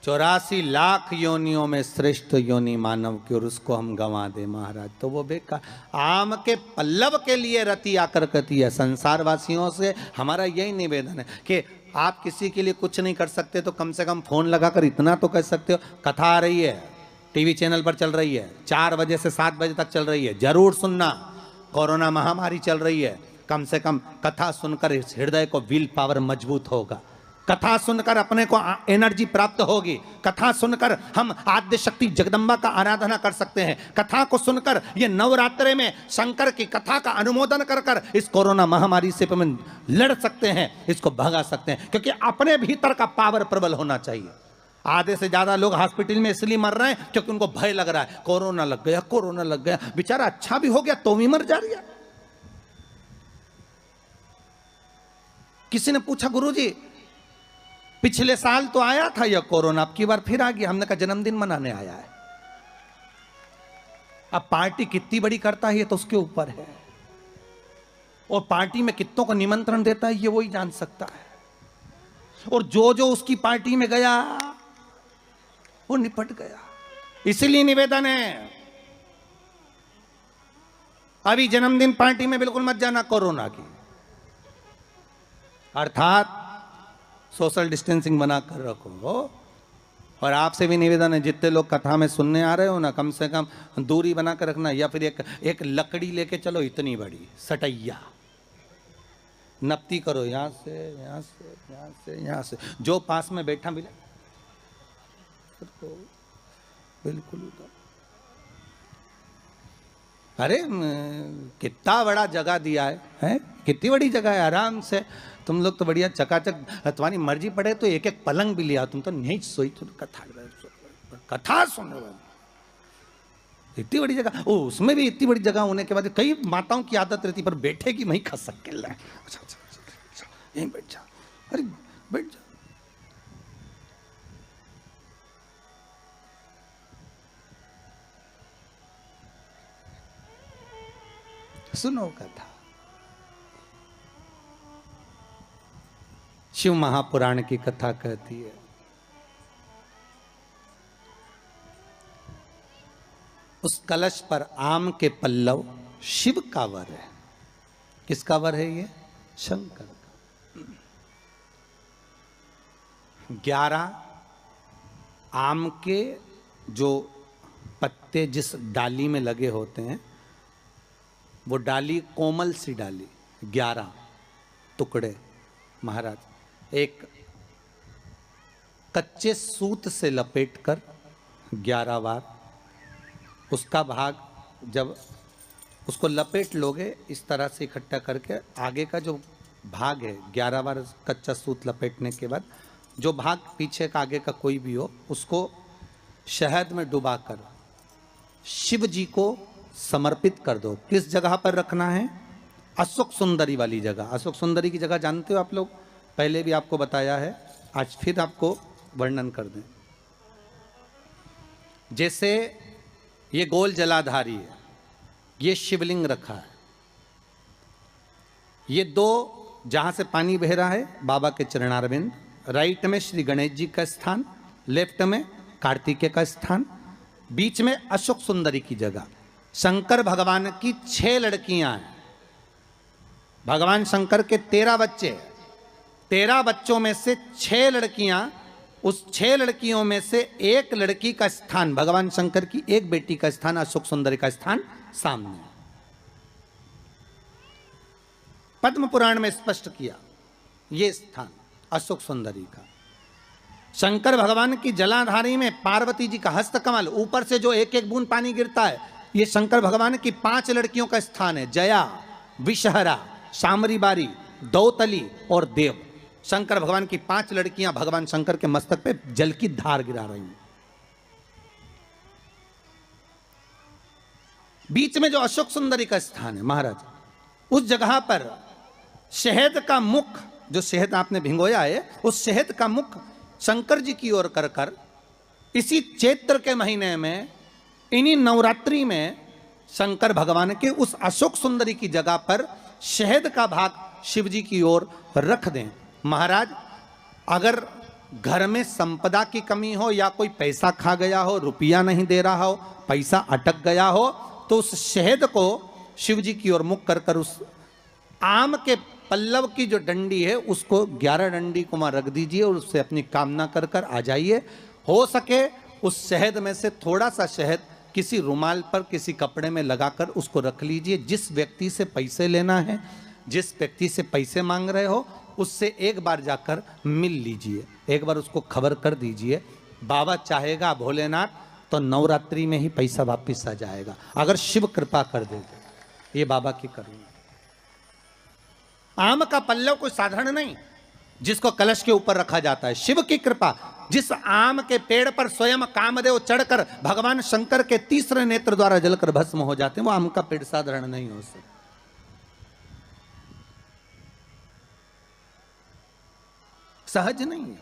Speaker 1: 84 लाख योनियों में श्रेष्ठ योनि मानव की, और उसको हम गंवा दे महाराज तो वो बेकार। आम के पल्लव के लिए रति आकर कहती है। संसार वासियों से हमारा यही निवेदन है कि आप किसी के लिए कुछ नहीं कर सकते तो कम से कम फोन लगाकर इतना तो कह सकते हो, कथा आ रही है, टीवी चैनल पर चल रही है, 4 बजे से 7 बजे तक चल रही है, जरूर सुनना। कोरोना महामारी चल रही है, कम से कम कथा सुनकर इस हृदय को विल पावर मजबूत होगा, कथा सुनकर अपने को एनर्जी प्राप्त होगी, कथा सुनकर हम आद्य शक्ति जगदम्बा का आराधना कर सकते हैं, कथा को सुनकर ये नवरात्रे में शंकर की कथा का अनुमोदन कर कर इस कोरोना महामारी से हम लड़ सकते हैं, इसको भगा सकते हैं। क्योंकि अपने भीतर का पावर प्रबल होना चाहिए। आधे से ज्यादा लोग हॉस्पिटल में इसलिए मर रहे हैं क्योंकि उनको भय लग रहा है, कोरोना लग गया, कोरोना लग गया। बेचारा अच्छा भी हो गया तो भी मर जा रही है। किसी ने पूछा गुरुजी पिछले साल तो आया था यह कोरोना, अब की बार फिर आ गया। हमने कहा जन्मदिन मनाने आया है। अब पार्टी कितनी बड़ी करता है ये तो उसके ऊपर है, और पार्टी में कितनों को निमंत्रण देता है ये वही जान सकता है, और जो जो उसकी पार्टी में गया वो निपट गया। इसलिए निवेदन है, अभी जन्मदिन पार्टी में बिल्कुल मत जाना कोरोना की, अर्थात सोशल डिस्टेंसिंग बनाकर रखो। और आपसे भी निवेदन है, जितने लोग कथा में सुनने आ रहे हो ना, कम से कम दूरी बनाकर रखना, या फिर एक लकड़ी लेके चलो इतनी बड़ी सटैया, नपती करो यहां से यहां से यहां से यहां से, जो पास में बैठा मिले बिल्कुल। अरे कितना बड़ा जगह दिया है? कितनी बड़ी जगह है, आराम से तुम लोग तो बढ़िया चकाचक, तुम्हारी मर्जी पड़े तो एक एक पलंग भी लिया, तुम तो नहीं सोई, तुम कथा सुन रहे हो। इतनी बड़ी जगह, ओ उसमें भी इतनी बड़ी जगह होने के बाद कई माताओं की आदत रहती पर बैठेगी वहीं खसक के, अच्छा यहीं बैठ जा, अरे बैठ जा। सुनो कथा, शिव महापुराण की कथा कहती है, उस कलश पर आम के पल्लव शिव का वर है। किसका वर है ये? शंकर का। 11 आम के जो पत्ते जिस डाली में लगे होते हैं, वो डाली कोमल सी डाली, 11 टुकड़े महाराज एक कच्चे सूत से लपेटकर 11 बार, उसका भाग जब उसको लपेट लोगे इस तरह से इकट्ठा करके, आगे का जो भाग है 11 बार कच्चा सूत लपेटने के बाद जो भाग पीछे का आगे का कोई भी हो, उसको शहद में डुबाकर शिव जी को समर्पित कर दो। किस जगह पर रखना है? अशोक सुंदरी वाली जगह। अशोक सुंदरी की जगह जानते हो आप लोग, पहले भी आपको बताया है, आज फिर आपको वर्णन कर दें। जैसे ये गोल जलाधारी है, ये शिवलिंग रखा है, ये 2 जहां से पानी बह रहा है बाबा के चरणारविंद, राइट में श्री गणेश जी का स्थान, लेफ्ट में कार्तिकेय का स्थान, बीच में अशोक सुंदरी की जगह। शंकर भगवान की 6 लड़कियां हैं। भगवान शंकर के 13 बच्चे, 13 बच्चों में से 6 लड़कियां, उस 6 लड़कियों में से एक लड़की का स्थान, भगवान शंकर की एक बेटी का स्थान, अशोक सुंदरी का स्थान सामने। पद्म पुराण में स्पष्ट किया ये स्थान अशोक सुंदरी का। शंकर भगवान की जलाधारी में पार्वती जी का हस्तकमल, ऊपर से जो एक एक बूंद पानी गिरता है, ये शंकर भगवान की 5 लड़कियों का स्थान है, जया, विषहरा, शामरी बारी, दौतली और देव। शंकर भगवान की 5 लड़कियां भगवान शंकर के मस्तक पे जल की धार गिरा रही हैं। बीच में जो अशोक सुंदरी का स्थान है महाराज, उस जगह पर शहद का मुख, जो शहद आपने भिंगोया है, उस शहद का मुख शंकर जी की ओर कर कर इसी चैत्र के महीने में, इन्हीं नवरात्रि में शंकर भगवान के उस अशोक सुंदरी की जगह पर शहद का भाग शिव जी की ओर रख दें। महाराज अगर घर में संपदा की कमी हो या कोई पैसा खा गया हो, रुपया नहीं दे रहा हो, पैसा अटक गया हो, तो उस शहद को शिव जी की ओर मुख कर कर उस आम के पल्लव की जो डंडी है उसको 11 डंडी को वहां रख दीजिए और उससे अपनी कामना कर कर आ जाइए। हो सके उस शहद में से थोड़ा सा शहद किसी रुमाल पर, किसी कपड़े में लगाकर उसको रख लीजिए। जिस व्यक्ति से पैसे लेना है, जिस व्यक्ति से पैसे मांग रहे हो, उससे एक बार जाकर मिल लीजिए, एक बार उसको खबर कर दीजिए। बाबा चाहेगा भोलेनाथ तो नवरात्रि में ही पैसा वापिस आ जाएगा, अगर शिव कृपा कर दे। ये बाबा की करुणा। आम का पल्लव कोई साधारण नहीं जिसको कलश के ऊपर रखा जाता है, शिव की कृपा। जिस आम के पेड़ पर स्वयं कामदेव चढ़कर भगवान शंकर के तीसरे नेत्र द्वारा जलकर भस्म हो जाते हैं, वो आम का पेड़ साधारण नहीं हो सकता। सहज नहीं है,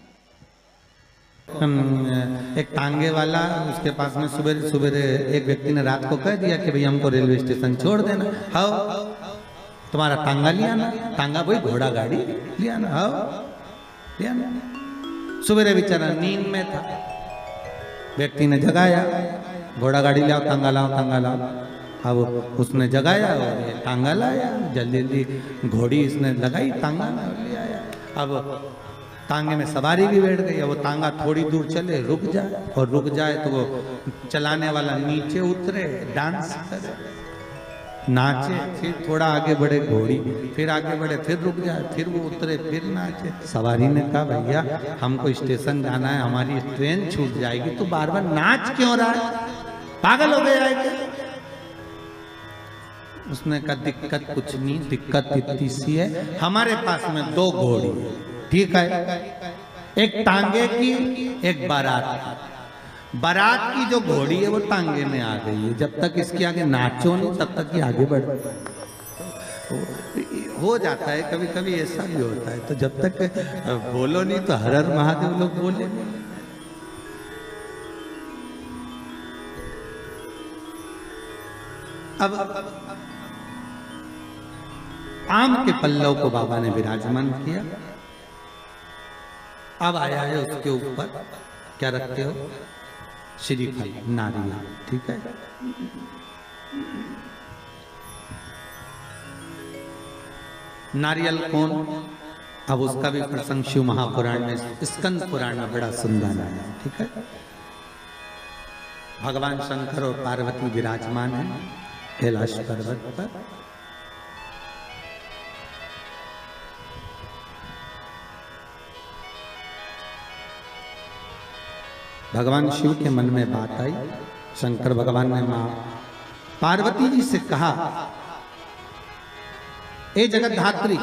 Speaker 1: एक टांगे वाला उसके पास में सुबह सुबह एक व्यक्ति ने रात को कह दिया कि भाई हमको रेलवे स्टेशन छोड़ देना। हाउ तुम्हारा टांगा लिया ना, टांगा भाई घोड़ा गाड़ी लिया ना, हाउ लिया ना। सुबह बेचारा नींद में था, व्यक्ति ने जगाया, घोड़ा गाड़ी लाओ, टांगा लाओ, टांगा लाओ। अब उसने जगाया और ये टांगा लाया, जल्दी जल्दी घोड़ी इसने लगाई, टांगा ले आया। अब टांगे में सवारी भी बैठ गई। अब वो टांगा थोड़ी दूर चले, रुक जाए, और रुक जाए तो वो चलाने वाला नीचे उतरे, डांस करे, नाचे, फिर थोड़ा आगे बढ़े घोड़ी, फिर आगे बढ़े, फिर रुक जाए, फिर वो उतरे, फिर नाचे। सवारी ने कहा भैया हमको स्टेशन जाना है, हमारी ट्रेन छूट जाएगी, तो बार बार नाच क्यों रहा है, पागल हो गया है क्या? उसने कहा दिक्कत कुछ नहीं, दिक्कत इतनी सी है, हमारे पास में 2 घोड़ी, ठीक है, एक टांगे की, एक बारात की। बारात की जो घोड़ी है वो टांगे में आ गई है, जब तक इसके आगे नाचो नहीं तब तक ये आगे बढ़ हो जाता है, कभी कभी ऐसा भी होता है। तो जब तक बोलो नहीं तो हर हर महादेव लोग बोले। अब आम के पल्लव को बाबा ने विराजमान किया। अब आया है उसके ऊपर क्या रखते हो, श्रीफल, नारियल, ठीक है। नारियल कौन, अब उसका भी प्रसंग शिव महापुराण में, स्कंद पुराण में बड़ा सुंदर है, ठीक है। भगवान शंकर और पार्वती विराजमान है कैलाश पर्वत पर। भगवान शिव के मन में बात आई, शंकर भगवान ने मां पार्वती जी से कहा, ए जगत धात्री,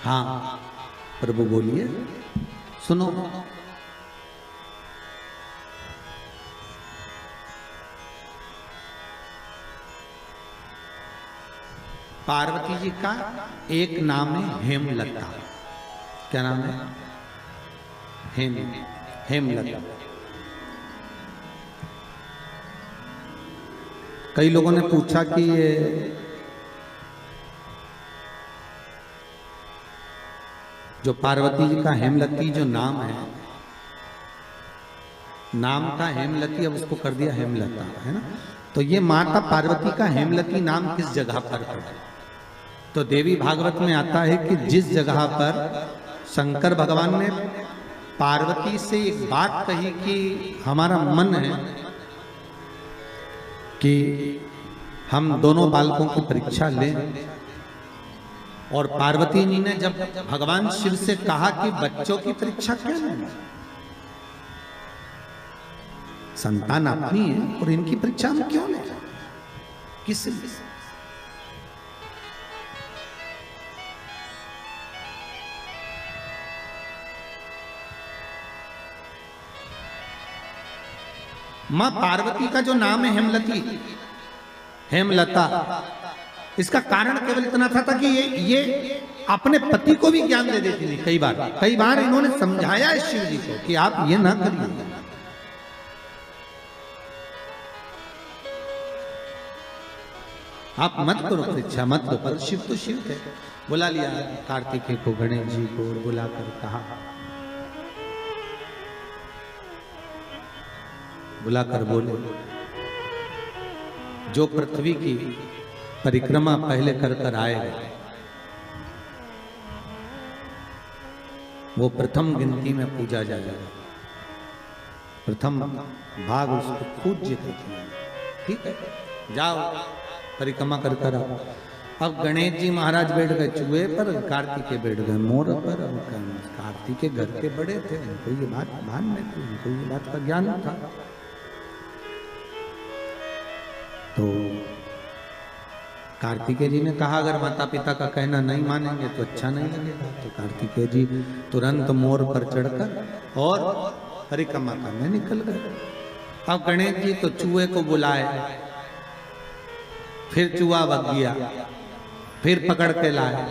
Speaker 1: हाँ प्रभु बोलिए, सुनो। पार्वती जी का एक नाम है हेमलता। क्या नाम है? हेमलता। कई लोगों ने पूछा कि ये जो पार्वती जी का हेमलती जो नाम है, नाम था हेमलती, अब उसको कर दिया हेमलता, है ना। तो ये माता पार्वती का हेमलती नाम किस जगह पर पड़ा? तो देवी भागवत में आता है कि जिस जगह पर शंकर भगवान ने पार्वती से एक बात कही कि हमारा मन है कि हम दोनों बालकों की परीक्षा लें, और पार्वती जी ने जब भगवान शिव से कहा कि बच्चों की परीक्षा क्यों लें, संतान अपनी है और इनकी परीक्षा हम क्यों लें, किस मां पार्वती का जो नाम है हेमलती, हेमलता, इसका कारण केवल इतना था कि ये अपने पति को भी ज्ञान दे देती थी। कई बार इन्होंने समझाया है शिव जी को कि आप ये ना करिए। आप मत करो परीक्षा, मत लो, पर शिव तो शिव थे। बुला लिया कार्तिकेय को, गणेश जी को बुलाकर कहा, बुलाकर बोले, जो पृथ्वी की परिक्रमा पहले कर कर आएगा वो प्रथम गिनती में पूजा जाएगा, प्रथम भाग उसको पूज्य कहते हैं, ठीक है। जाओ परिक्रमा कर कर आओ। अब गणेश जी महाराज बैठ गए चूहे पर, कार्तिकेय बैठ गए मोर पर। कार्तिकेय घर के बड़े थे, उनको ये बात भान में थी, उनको ये बात का ज्ञान था। तो कार्तिकेय जी ने कहा अगर माता पिता का कहना नहीं मानेंगे तो अच्छा नहीं लगेगा। तो कार्तिकेय जी तुरंत मोर पर चढ़कर और परिक्रमा करने निकल गए। अब गणेश जी तो चूहे को बुलाए, फिर चूहा भग गया, फिर पकड़ के लाए,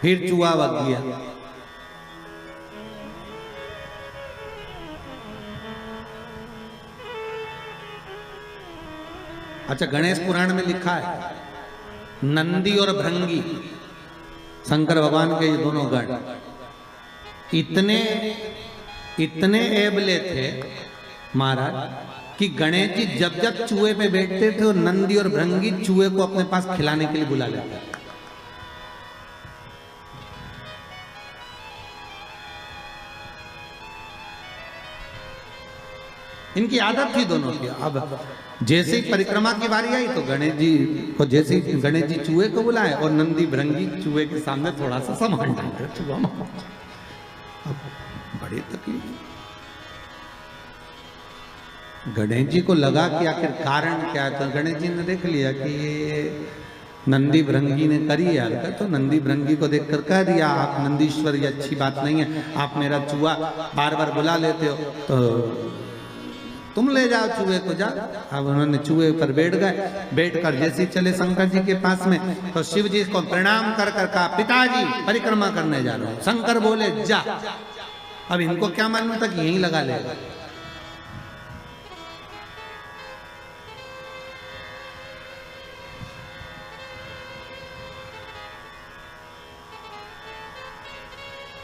Speaker 1: फिर चूहा वग गया। अच्छा, गणेश पुराण में लिखा है नंदी और भृंगी शंकर भगवान के ये दोनों गण इतने इतने एबले थे महाराज कि गणेश जी जब जब चूहे पे बैठते थे और नंदी और भृंगी चूहे को अपने पास खिलाने के लिए बुला लेते थे। इनकी आदत थी दोनों की। अब जैसे ही परिक्रमा की बारी आई तो गणेश जी को जैसे ही गणेश जी चूहे को बुलाए और नंदी भृंगी चूहे के सामने थोड़ा सा सामान डाल चूहा बड़ी तकलीफ। गणेश जी को लगा कि आखिर कारण क्या है, तो गणेश जी ने देख लिया कि ये नंदी भृंगी ने करी है, तो नंदी भृंगी को देखकर कह दिया आप नंदीश्वर ये अच्छी बात नहीं है, आप मेरा चूहा बार बार बुला लेते हो तो तुम ले जाओ चूहे को जा। अब उन्होंने चूहे पर बैठ गए, बैठकर जैसे चले शंकर जी के पास में तो शिव जी को प्रणाम कर कर कहा पिताजी परिक्रमा करने जा रहा हूं। शंकर बोले जा। अब इनको क्या मालूम था कि यहीं लगा लेगा।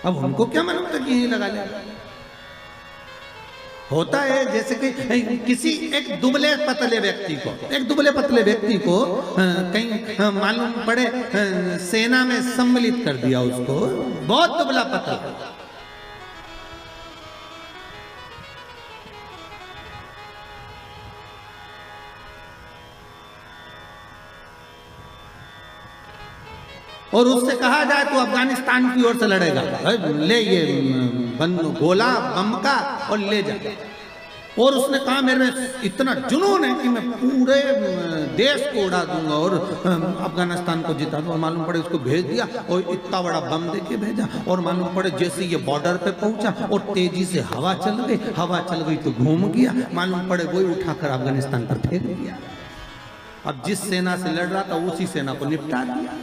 Speaker 1: अब उनको क्या मालूम था कि यहीं लगा लेगा। होता है जैसे कि किसी एक दुबले पतले व्यक्ति को कहीं मालूम पड़े सेना में सम्मिलित कर दिया, उसको बहुत दुबला पतला, और उससे कहा जाए तो अफगानिस्तान की ओर से लड़ेगा, ले ये गोला बम का और ले जा। और उसने कहा मेरे में इतना जुनून है कि मैं पूरे देश को उड़ा दूंगा और अफगानिस्तान को जिता दूंगा। मालूम पड़े उसको भेज दिया और इतना बड़ा बम देके भेजा, और मालूम पड़े जैसे ये बॉर्डर पे पहुंचा और तेजी से हवा चल गई तो घूम गया, मालूम पड़े वही उठाकर अफगानिस्तान पर फेंक दिया। अब जिस सेना से लड़ रहा था उसी सेना को निपटा दिया।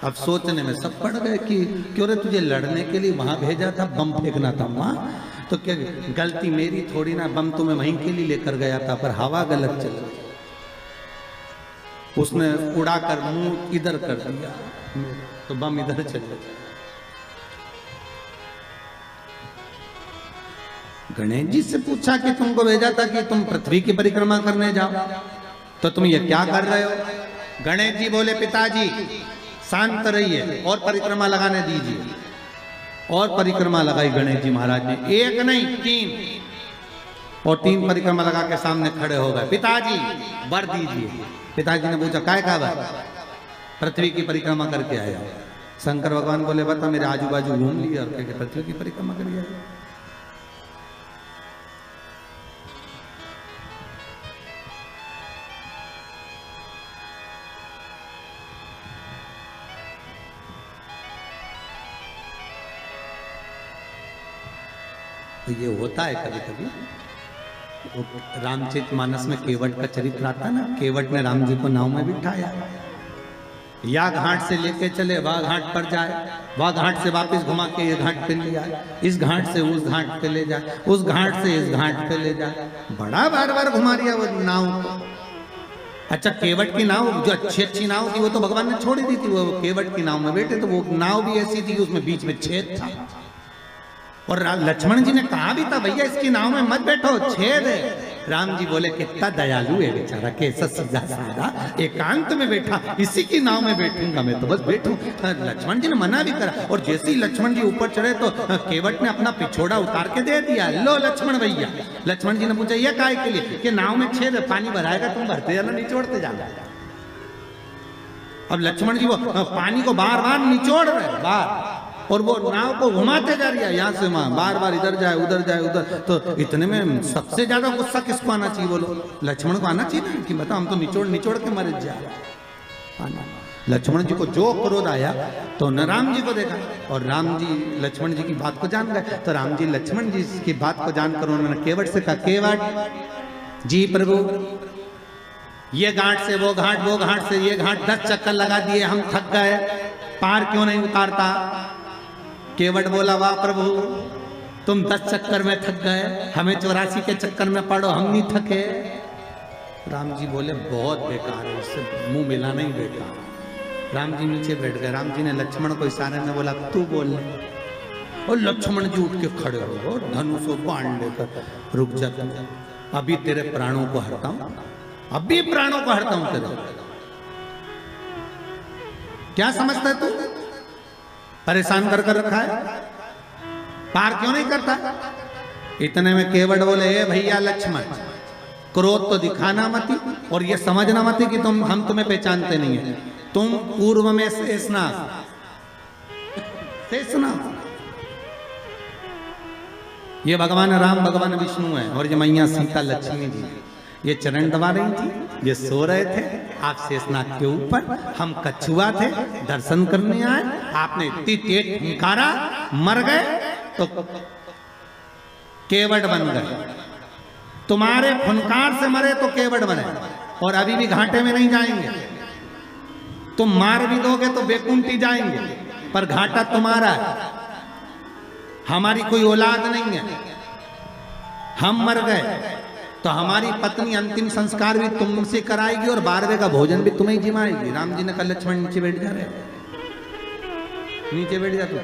Speaker 1: अब सोचने में सब पड़ गए कि क्यों रे तुझे लड़ने के लिए वहां भेजा था, बम फेंकना था वहां, तो क्या गलती मेरी थोड़ी ना, बम तो मैं वहीं के लिए लेकर गया था पर हवा गलत चल गई, उसने उड़ाकर मुंह इधर कर दिया तो बम इधर चल गया। गणेश जी से पूछा कि तुमको भेजा था कि तुम पृथ्वी की परिक्रमा करने जाओ, तो तुम ये क्या कर रहे हो? गणेश जी बोले पिताजी शांत रहिए और परिक्रमा लगाने दीजिए। और परिक्रमा लगाई गणेश जी महाराज ने, एक नहीं 3, और 3 परिक्रमा लगा के सामने खड़े हो गए। पिताजी वर दीजिए। पिताजी ने पूछा काय का वर? पृथ्वी की परिक्रमा करके आया। शंकर भगवान बोले बता मेरे आजू बाजू घूम लिया और क्या पृथ्वी की परिक्रमा कर आया। तो ये होता है कभी कभी। रामचरितमानस में केवट का चरित्र आता ना, केवट ने राम जी को नाव में बिठाया, या घाट से लेके चले वह घाट पर जाए, वह घाट से वापस घुमा के ये घाट पे ले जाए, इस घाट से उस घाट पे ले जाए, उस घाट से इस घाट पे ले जाए, बड़ा बार बार घुमा दिया वो नाव को। अच्छा, केवट की नाव जो अच्छी नाव थी वो तो भगवान ने छोड़ दी थी, वो केवट की नाव में बैठे तो वो नाव भी ऐसी थी कि उसमें बीच में छेद था। और लक्ष्मण जी ने कहा भी था भैया इसकी नाव में मत बैठो, छेद है। राम जी बोले कितना दयालु है बेचारा, कैसा सीधा साधा एकांत में बैठा, इसी की नाव में बैठूंगा मैं तो बस बैठूं। लक्ष्मण जी ने मना भी करा, और जैसे ही लक्ष्मण जी ऊपर चढ़े तो केवट ने अपना पिछोड़ा उतार के दे दिया, लो लक्ष्मण भैया। लक्ष्मण जी ने पूछा ये काहे के लिए? कि नाव में छेद है, पानी भराएगा तुम भरते जाना निचोड़ते जाना। अब लक्ष्मण जी वो पानी को बार बार निचोड़ रहे बार, और वो नाव को घुमाते जा रही है यहाँ से वहां, बार बार इधर जाए उधर जाए उधर। तो इतने में सबसे ज्यादा गुस्सा किसको आना चाहिए बोलो? लक्ष्मण को आना चाहिए ना कि बता हम तो निचोड़ निचोड़ के मर जाए। लक्ष्मण जी को जो क्रोध आया तो न राम जी को देखा, और राम जी लक्ष्मण जी की बात को जान गए। तो राम जी लक्ष्मण जी की बात को जानकर उन्होंने केवट से कहा केवट जी प्रभु ये घाट से वो घाट से ये घाट 10 चक्कर लगा दिए, हम थक गए, पार क्यों नहीं उतारता? केवट बोला, वाह प्रभु, तुम 10 चक्कर में थक गए, हमें 84 के चक्कर में पड़ो, हम नहीं थके। राम जी बोले, बहुत बेकार है, इससे मुंह मिलाना ही बेकार। राम जी नीचे बैठ गए। राम जी ने लक्ष्मण को इशारे में बोला, तू बोल ले। और लक्ष्मण जी उठ के खड़े हो गए, धनुष को बाण लेकर, रुक जा, अभी तेरे प्राणों को हरता हूं, अभी प्राणों को हरता हूं तेरे। क्या समझता है तू? परेशान कर कर रखा है, पार क्यों नहीं करता? इतने में केवट बोले, ए भैया लक्ष्मण, क्रोध तो दिखाना मत, और ये समझना मत कि हम तुम्हें पहचानते नहीं है। तुम पूर्व में शेषनाग, ये भगवान राम भगवान विष्णु है, और ये मैया सीता लक्ष्मी जी, ये चरण दबा रही थी, ये सो रहे थे, आप शेषनाग के ऊपर, हम कछुआ थे, दर्शन करने आए, आपने इतनी तेज फुंकारा, मर गए तो केवट बन गए। तुम्हारे फुनकार से मरे तो केवट बने, और अभी भी घाटे में नहीं जाएंगे। तुम मार भी दोगे तो बेकुंठी जाएंगे, पर घाटा तुम्हारा है, हमारी कोई औलाद नहीं है। हम मर गए तो हमारी पत्नी अंतिम संस्कार भी तुमसे कराएगी, और 12वें का भोजन भी तुम्हें ही जिमाएगी। राम जी ने कहा, लक्ष्मण नीचे बैठ जा रहे, नीचे बैठ जा तू।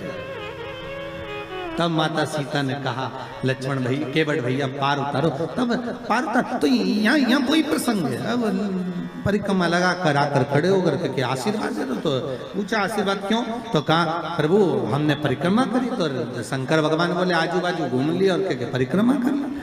Speaker 1: तब माता सीता ने कहा, लक्ष्मण भाई, केवट भैया पार उतारो। तब पार उतार तो यहाँ वही प्रसंग है। अब परिक्रमा लगा कर आकर खड़े होकर के आशीर्वाद दे दो। तो पूछा, आशीर्वाद क्यों? तो कहा, प्रभु हमने परिक्रमा करी। तो शंकर भगवान बोले, आजू बाजू घूम लिया और क्या परिक्रमा कर ली,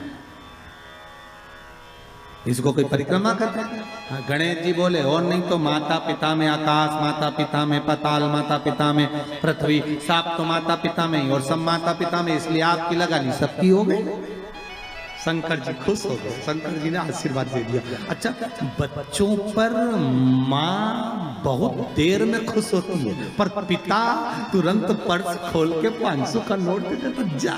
Speaker 1: इसको कोई परिक्रमा करता है? गणेश जी बोले, और नहीं तो माता पिता में आकाश, माता पिता में पाताल, माता पिता में पृथ्वी, सब तो माता पिता में ही, और सब माता पिता में, इसलिए आपकी लगा ली, सबकी हो गई। शंकर जी खुश हो गए, शंकर जी ने आशीर्वाद दे दिया। अच्छा, बच्चों पर माँ बहुत देर में खुश होती है, पर पिता तुरंत पर्स खोल के 500 का नोट दे देता, जा।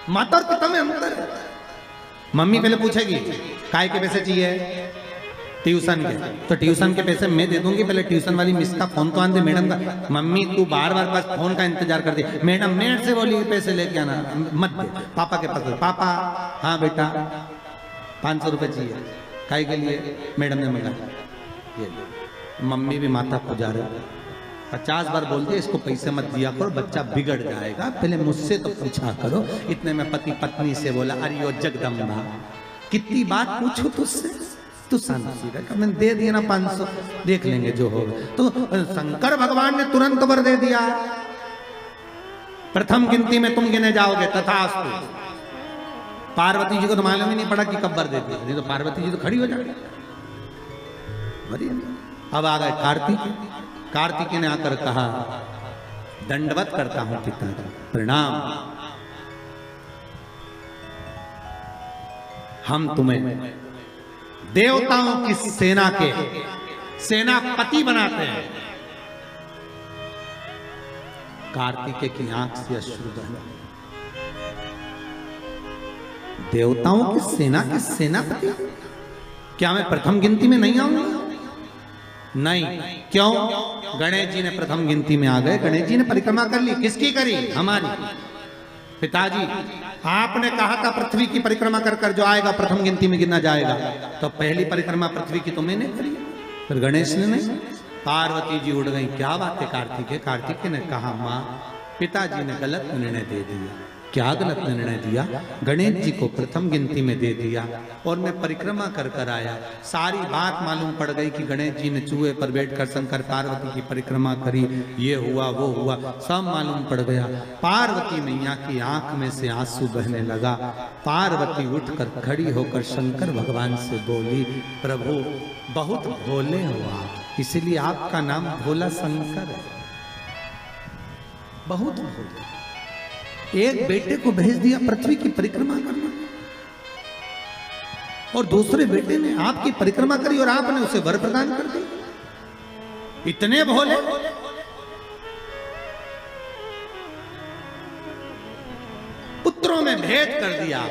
Speaker 1: माता और पिता में अंतर है। मम्मी पहले पूछेगी, काय के पैसे चाहिए? ट्यूशन के। तो ट्यूशन के पैसे मैं दे दूंगी, पहले ट्यूशन वाली मिस का फोन तो आन दे, मैडम का। मम्मी तू बार बार बस फोन का इंतजार कर दे, मैडम मेरे से बोली पैसे लेके आना, मत दे। पापा के पास, पापा हाँ बेटा 500 रुपये चाहिए, काय के लिए? मैडम ने मंगाया। ये मम्मी भी माता को जा रहे, 50 बार बोलते इसको पैसे मत दिया करो, बच्चा बिगड़ जाएगा, पहले मुझसे तो पूछा करो। इतने में पति पत्नी से बोला, अरे ओ जगदम्बा, कितनी बात पूछो तुझसे, तू शांति रख, मैंने दे दिया ना 500, देख लेंगे जो होगा। तो शंकर भगवान ने तुरंत वर दे दिया, प्रथम गिनती में तुम गिने जाओगे, तथास्तु। पार्वती जी को तो मालूम ही नहीं पड़ा कि कब वर दे दिया, नहीं तो पार्वती जी तो खड़ी हो जाएगी। अब आ गए कार्तिक। कार्तिकेय ने आकर कहा, दंडवत करता हूं पिताजी, प्रणाम, हम तुम्हें देवताओं की सेना के सेनापति बनाते हैं। कार्तिकेय की आंख से अश्रु बहे। देवताओं की सेना के सेनापति? क्या मैं प्रथम गिनती में नहीं आऊंगा? नहीं। क्यों? गणेश जी ने प्रथम गिनती में आ गए। गणेश जी ने परिक्रमा कर ली, किसकी करी? हमारी। पिताजी आपने कहा था पृथ्वी की परिक्रमा कर कर जो आएगा प्रथम गिनती में गिना जाएगा, तो पहली परिक्रमा पृथ्वी की तो मैंने करी, फिर गणेश ने नहीं। पार्वती जी उड़ गई, क्या बात है कार्तिकेय? कार्तिकेय ने कहा, माँ पिताजी ने गलत निर्णय दे दिया। क्या गलत निर्णय दिया? गणेश जी को प्रथम गिनती में दे दिया, और मैं परिक्रमा कर कर आया, सारी बात मालूम पड़ गई कि गणेश जी ने चूहे पर बैठकर शंकर पार्वती की परिक्रमा करी, ये हुआ वो हुआ, सब मालूम पड़ गया। पार्वती मैया की आंख में से आंसू बहने लगा। पार्वती उठकर खड़ी होकर शंकर भगवान से बोली, प्रभु बहुत भोले हो आप, इसलिए आपका नाम भोला शंकर है, बहुत भोले। एक बेटे को भेज दिया पृथ्वी की परिक्रमा करना, और दूसरे बेटे ने आपकी परिक्रमा करी और आपने उसे वर प्रदान कर दी। इतने भोले। पुत्रों में भेद कर दिया।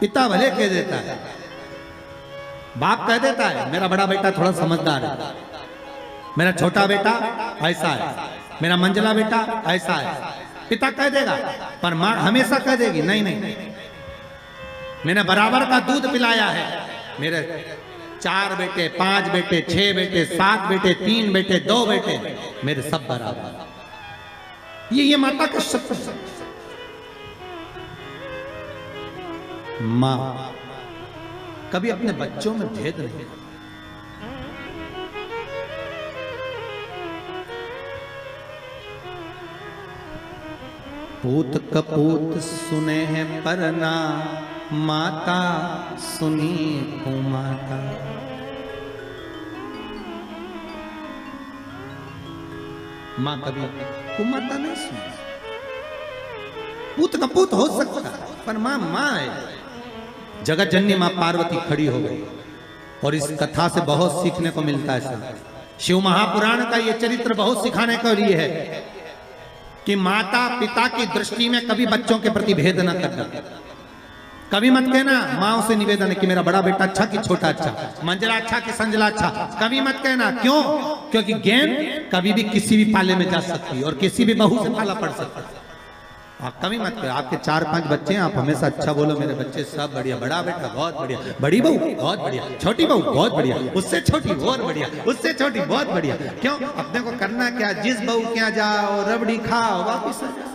Speaker 1: पिता भले कह देता है, बाप कह देता है मेरा बड़ा बेटा थोड़ा समझदार है, मेरा छोटा बेटा ऐसा है, मेरा मंझला बेटा ऐसा है, पिता कह देगा। पर माँ हमेशा कह देगी नहीं नहीं, मैंने बराबर का दूध पिलाया है, मेरे 4 बेटे 5 बेटे 6 बेटे 7 बेटे 3 बेटे 2 बेटे मेरे सब बराबर। ये माता का शब्द है। मां कभी अपने बच्चों में भेद नहीं। पूत कपूत सुने हैं पर ना माता सुनी कुमाता। मां कभी कुमाता नहीं सुनी। पूत कपूत हो सकता पर मां मां है। जगत जननी मां पार्वती खड़ी हो गई और इस कथा से बहुत सीखने को मिलता है। शिव महापुराण का यह चरित्र बहुत सिखाने के लिए है कि माता पिता की दृष्टि में कभी बच्चों के प्रति भेद न करना। कभी मत कहना, माँ से निवेदन है कि मेरा बड़ा बेटा अच्छा कि छोटा अच्छा, मंझला अच्छा कि संजला अच्छा, कभी मत कहना। क्यों? क्योंकि गेंद कभी भी किसी भी पाले में जा सकती है और किसी भी बहू से पाला पड़ सकता है। आप कभी मत करो। आपके 4-5 बच्चे हैं, आप हमेशा अच्छा बोलो मेरे बच्चे सब बढ़िया, बड़ा बेटा बहुत बढ़िया, बड़ी बहू बहुत बढ़िया, छोटी बहू बहुत बढ़िया, उससे छोटी बहुत बढ़िया, उससे छोटी बहुत बढ़िया। क्यों? अपने को करना क्या, जिस बहू के यहाँ जाओ रबड़ी खाओ वापिस आ जाओ।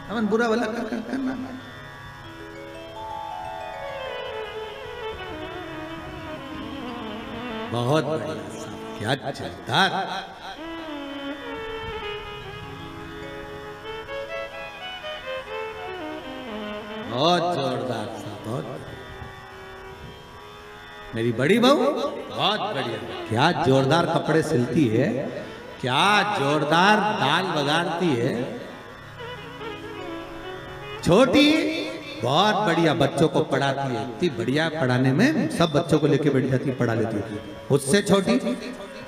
Speaker 1: अपन बुरा भला करना। बहुत बढ़िया, क्या चलता। बहुत जोरदार था, बहुत। मेरी बड़ी बहू बहुत बढ़िया, क्या जोरदार कपड़े सिलती है, क्या जोरदार दाल बघारती है। छोटी बहुत बढ़िया बच्चों को पढ़ाती है, इतनी बढ़िया पढ़ाने में सब बच्चों को लेके बैठ जाती, पढ़ा लेती है। उससे छोटी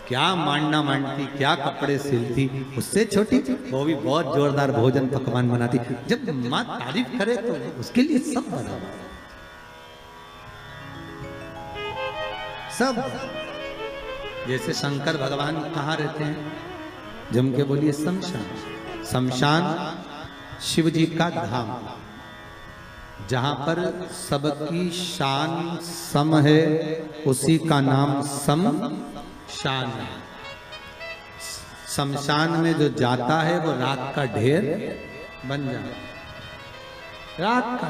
Speaker 1: क्या मांडना मांडती, क्या कपड़े सिलती। उससे छोटी वो भी बहुत जोरदार भोजन पकवान बनाती। जब माँ तारीफ करे तो उसके लिए सब बराबर, सब। जैसे शंकर भगवान कहाँ रहते हैं? जम के बोलिए शमशान। शमशान शिव जी का धाम, जहां पर सबकी शान सम है, उसी का नाम शमशान है। शमशान में जो जाता है वो रात का ढेर बन जाता है। रात का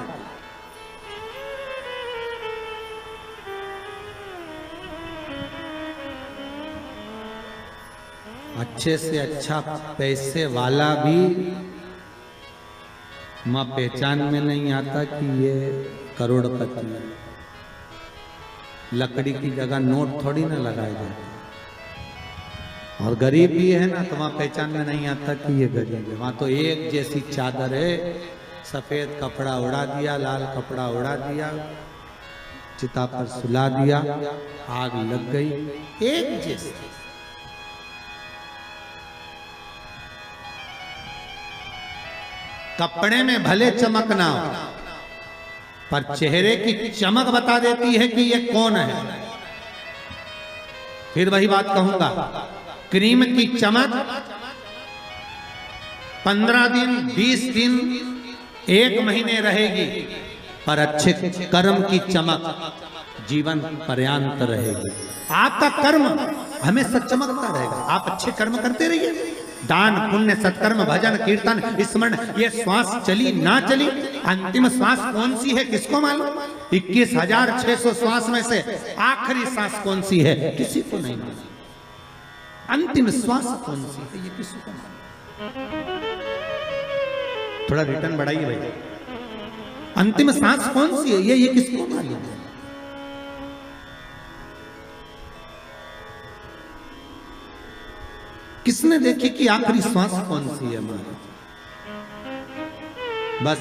Speaker 1: अच्छे से अच्छा पैसे वाला भी मां पहचान में नहीं आता कि ये करोड़पति है। लकड़ी की जगह नोट थोड़ी ना लगाए जाते। और गरीब भी है ना तो वहां पहचान में नहीं आता कि ये गरीब है। वहां तो एक जैसी चादर है, सफेद कपड़ा उड़ा दिया, लाल कपड़ा उड़ा दिया, चिता पर सुला दिया, आग लग गई, एक जैसी। कपड़े में भले चमक ना हो पर चेहरे की चमक बता देती है कि ये कौन है। फिर वही बात कहूंगा, क्रीम की चमक 15 दिन 20 दिन 1 महीने रहेगी, पर अच्छे कर्म की चमक जीवन पर्यंत रहेगी। आपका कर्म हमेशा चमकता रहेगा। आप अच्छे कर्म करते रहिए, दान पुण्य सत्कर्म भजन कीर्तन स्मरण, ये श्वास चली ना चली, अंतिम श्वास कौन सी है किसको मालूम? 21,600 श्वास में से आखिरी सांस कौन सी है किसी को नहीं मालूम। अंतिम श्वास कौन सी है ये किसी को मालूम। थोड़ा रिटर्न बढ़ाइए भाई। अंतिम सांस कौन सी है ये किसको मालूम है? किसने देखी कि आखिरी श्वास कौन सी है हमारी? बस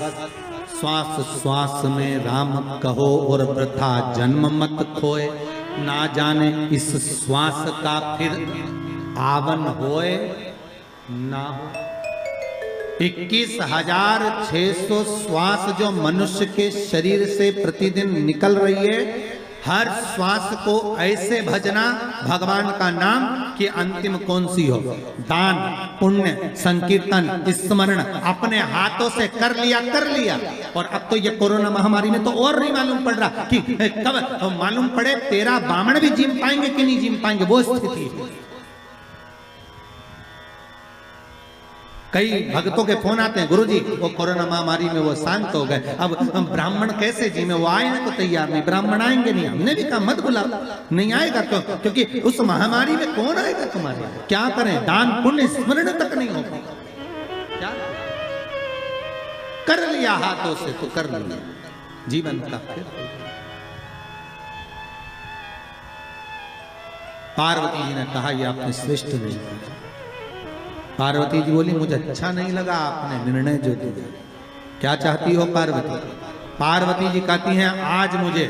Speaker 1: श्वास श्वास में राम कहो और वृथा जन्म मत खोए, ना जाने इस श्वास का फिर आवन होए ना हो। 21,600 श्वास जो मनुष्य के शरीर से प्रतिदिन निकल रही है, हर श्वास को ऐसे भजना भगवान का नाम कि अंतिम कौन सी हो। दान, पुण्य, संकीर्तन, स्मरण अपने हाथों से कर लिया। और अब तो ये कोरोना महामारी में तो और नहीं मालूम पड़ रहा कि कब मालूम पड़े 13 ब्राह्मण भी जिम पाएंगे कि नहीं जिम पाएंगे, वो स्थिति है। कई भक्तों के फोन आते हैं, गुरुजी वो कोरोना महामारी में वो शांत हो गए, अब हम ब्राह्मण कैसे जी में, वो आने को तैयार नहीं, ब्राह्मण आएंगे नहीं। हमने भी कहा मत बुलाओ, नहीं आएगा तो, क्योंकि उस महामारी में कौन आएगा तुम्हारे, क्या करें, दान पुण्य स्मरण तक नहीं होगा। क्या कर लिया हाथों से तो कर लिया, जीवन का फिर। पार्वती जी ने कहा ये आपने श्रेष्ठ नहीं किया। पार्वती जी बोली मुझे अच्छा नहीं लगा आपने निर्णय जो दिया। क्या चाहती हो पार्वती? पार्वती जी कहती हैं आज मुझे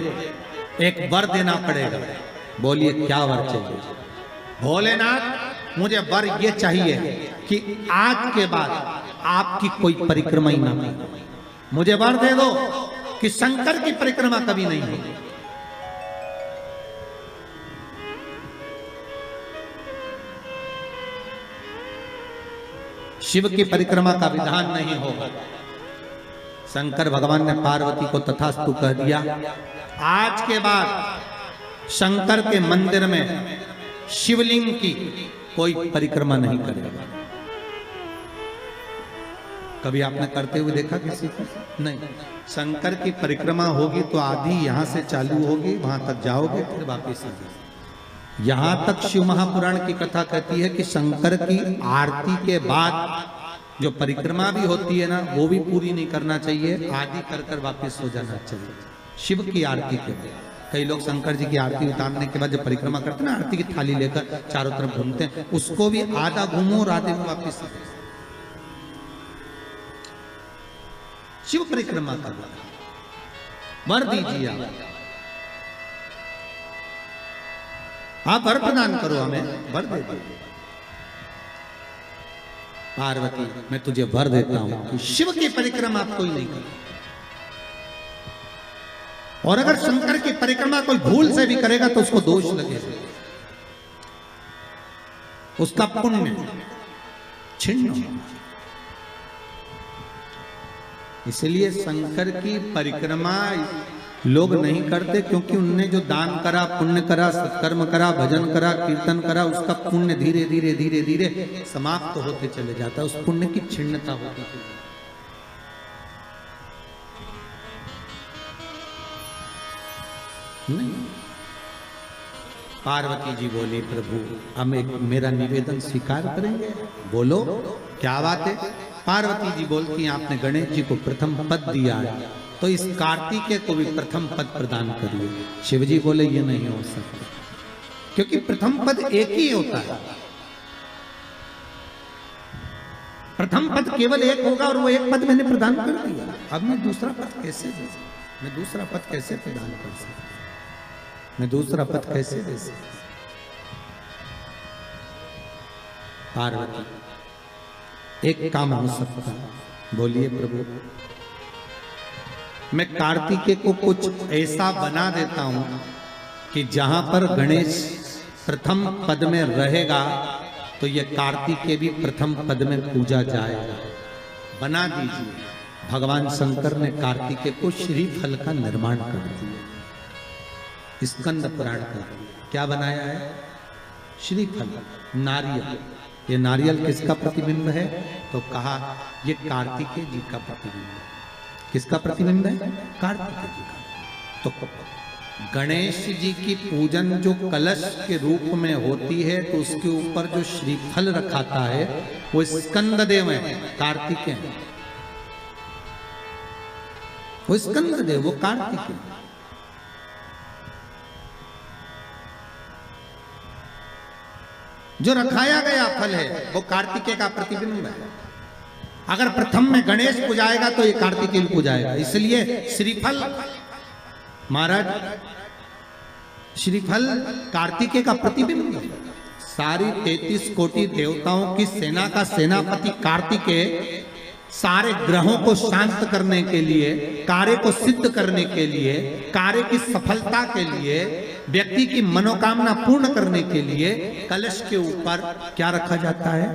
Speaker 1: एक वर देना पड़ेगा। बोलिए क्या वर चाहिए? भोलेनाथ मुझे वर ये चाहिए कि आज के बाद आपकी कोई परिक्रमा ही ना हो। मुझे वर दे दो कि शंकर की परिक्रमा कभी नहीं होगी। शिव की परिक्रमा का विधान नहीं होगा। शंकर भगवान ने पार्वती को तथास्तु कह दिया। आज के बाद शंकर के मंदिर में शिवलिंग की कोई परिक्रमा नहीं करेगा। कभी आपने करते हुए देखा किसी को? नहीं। शंकर की परिक्रमा होगी तो आधी यहां से चालू होगी, वहां तक जाओगे फिर वापस आगे। यहां तक शिव महापुराण की कथा कहती है कि शंकर की आरती के बाद जो परिक्रमा भी होती है ना, वो भी पूरी नहीं करना चाहिए, आदि कर कर वापस हो जाना चाहिए। शिव की आरती के बाद कई लोग शंकर जी की आरती उतारने के बाद जब परिक्रमा करते हैं ना, आरती की थाली लेकर चारों तरफ घूमते हैं, उसको भी आधा घूमो और आधे में वापिस। शिव परिक्रमा करना वर दीजिए आप वर प्रदान करो, हमें वर दे दो। पार्वती मैं तुझे वर देता हूं कि शिव की परिक्रमा आप कोई नहीं करे, और अगर शंकर की परिक्रमा कोई भूल से भी करेगा तो उसको दोष लगेगा, उसका पुण्य छिन्न होगा। इसलिए शंकर की परिक्रमा लोग नहीं करते, क्योंकि उनने जो दान करा, पुण्य करा, सत्कर्म करा, भजन करा, कीर्तन करा, उसका पुण्य धीरे धीरे धीरे धीरे समाप्त होते चले जाता है, उस पुण्य की छिन्नता होती है। नहीं। पार्वती जी बोली प्रभु हम एक मेरा निवेदन स्वीकार करेंगे, बोलो क्या बात है। पार्वती जी बोलती हैं आपने गणेश जी को प्रथम पद दिया है, तो इस कार्तिकेय को भी प्रथम पद प्रदान करिए। शिवजी बोले ये नहीं हो सकता, क्योंकि प्रथम पद एक ही होता है। प्रथम पद केवल एक होगा और वो एक पद मैंने प्रदान कर दिया, अब मैं दूसरा पद कैसे दे सकता? मैं दूसरा पद कैसे प्रदान कर सकता? मैं दूसरा पद कैसे दे सकता? पार्वती एक काम हो सकता, बोलिए प्रभु मैं कार्तिकेय को कुछ ऐसा बना देता हूं कि जहां पर गणेश प्रथम पद में रहेगा तो ये कार्तिकेय भी प्रथम पद में पूजा जाएगा। बना दीजिए। भगवान शंकर ने कार्तिकेय को श्रीफल का निर्माण कर दिया, स्कंद पुराण का क्या बनाया है? श्रीफल, नारियल। ये नारियल किसका प्रतिबिंब है? तो कहा ये कार्तिकेय जी का प्रतिबिंब है। किसका प्रतिबिंब है? कार्तिकेय जी का। तो गणेश जी की पूजन जो कलश के रूप में होती है तो उसके ऊपर जो श्रीफल रखाता है वो स्कंददेव है, कार्तिकेय। वो स्कंददेव, वो कार्तिकेय। जो रखाया गया फल है वो कार्तिकेय का प्रतिबिंब है। अगर प्रथम में गणेश पूजाएगा तो ये कार्तिकेय पूजाएगा। इसलिए श्रीफल महाराज, श्रीफल कार्तिकेय का प्रतिबिंब है। सारी 33 कोटि देवताओं की सेना का सेनापति कार्तिकेय सारे ग्रहों को शांत करने के लिए, कार्य को सिद्ध करने के लिए, कार्य की सफलता के लिए, व्यक्ति की मनोकामना पूर्ण करने के लिए कलश के ऊपर क्या रखा जाता है?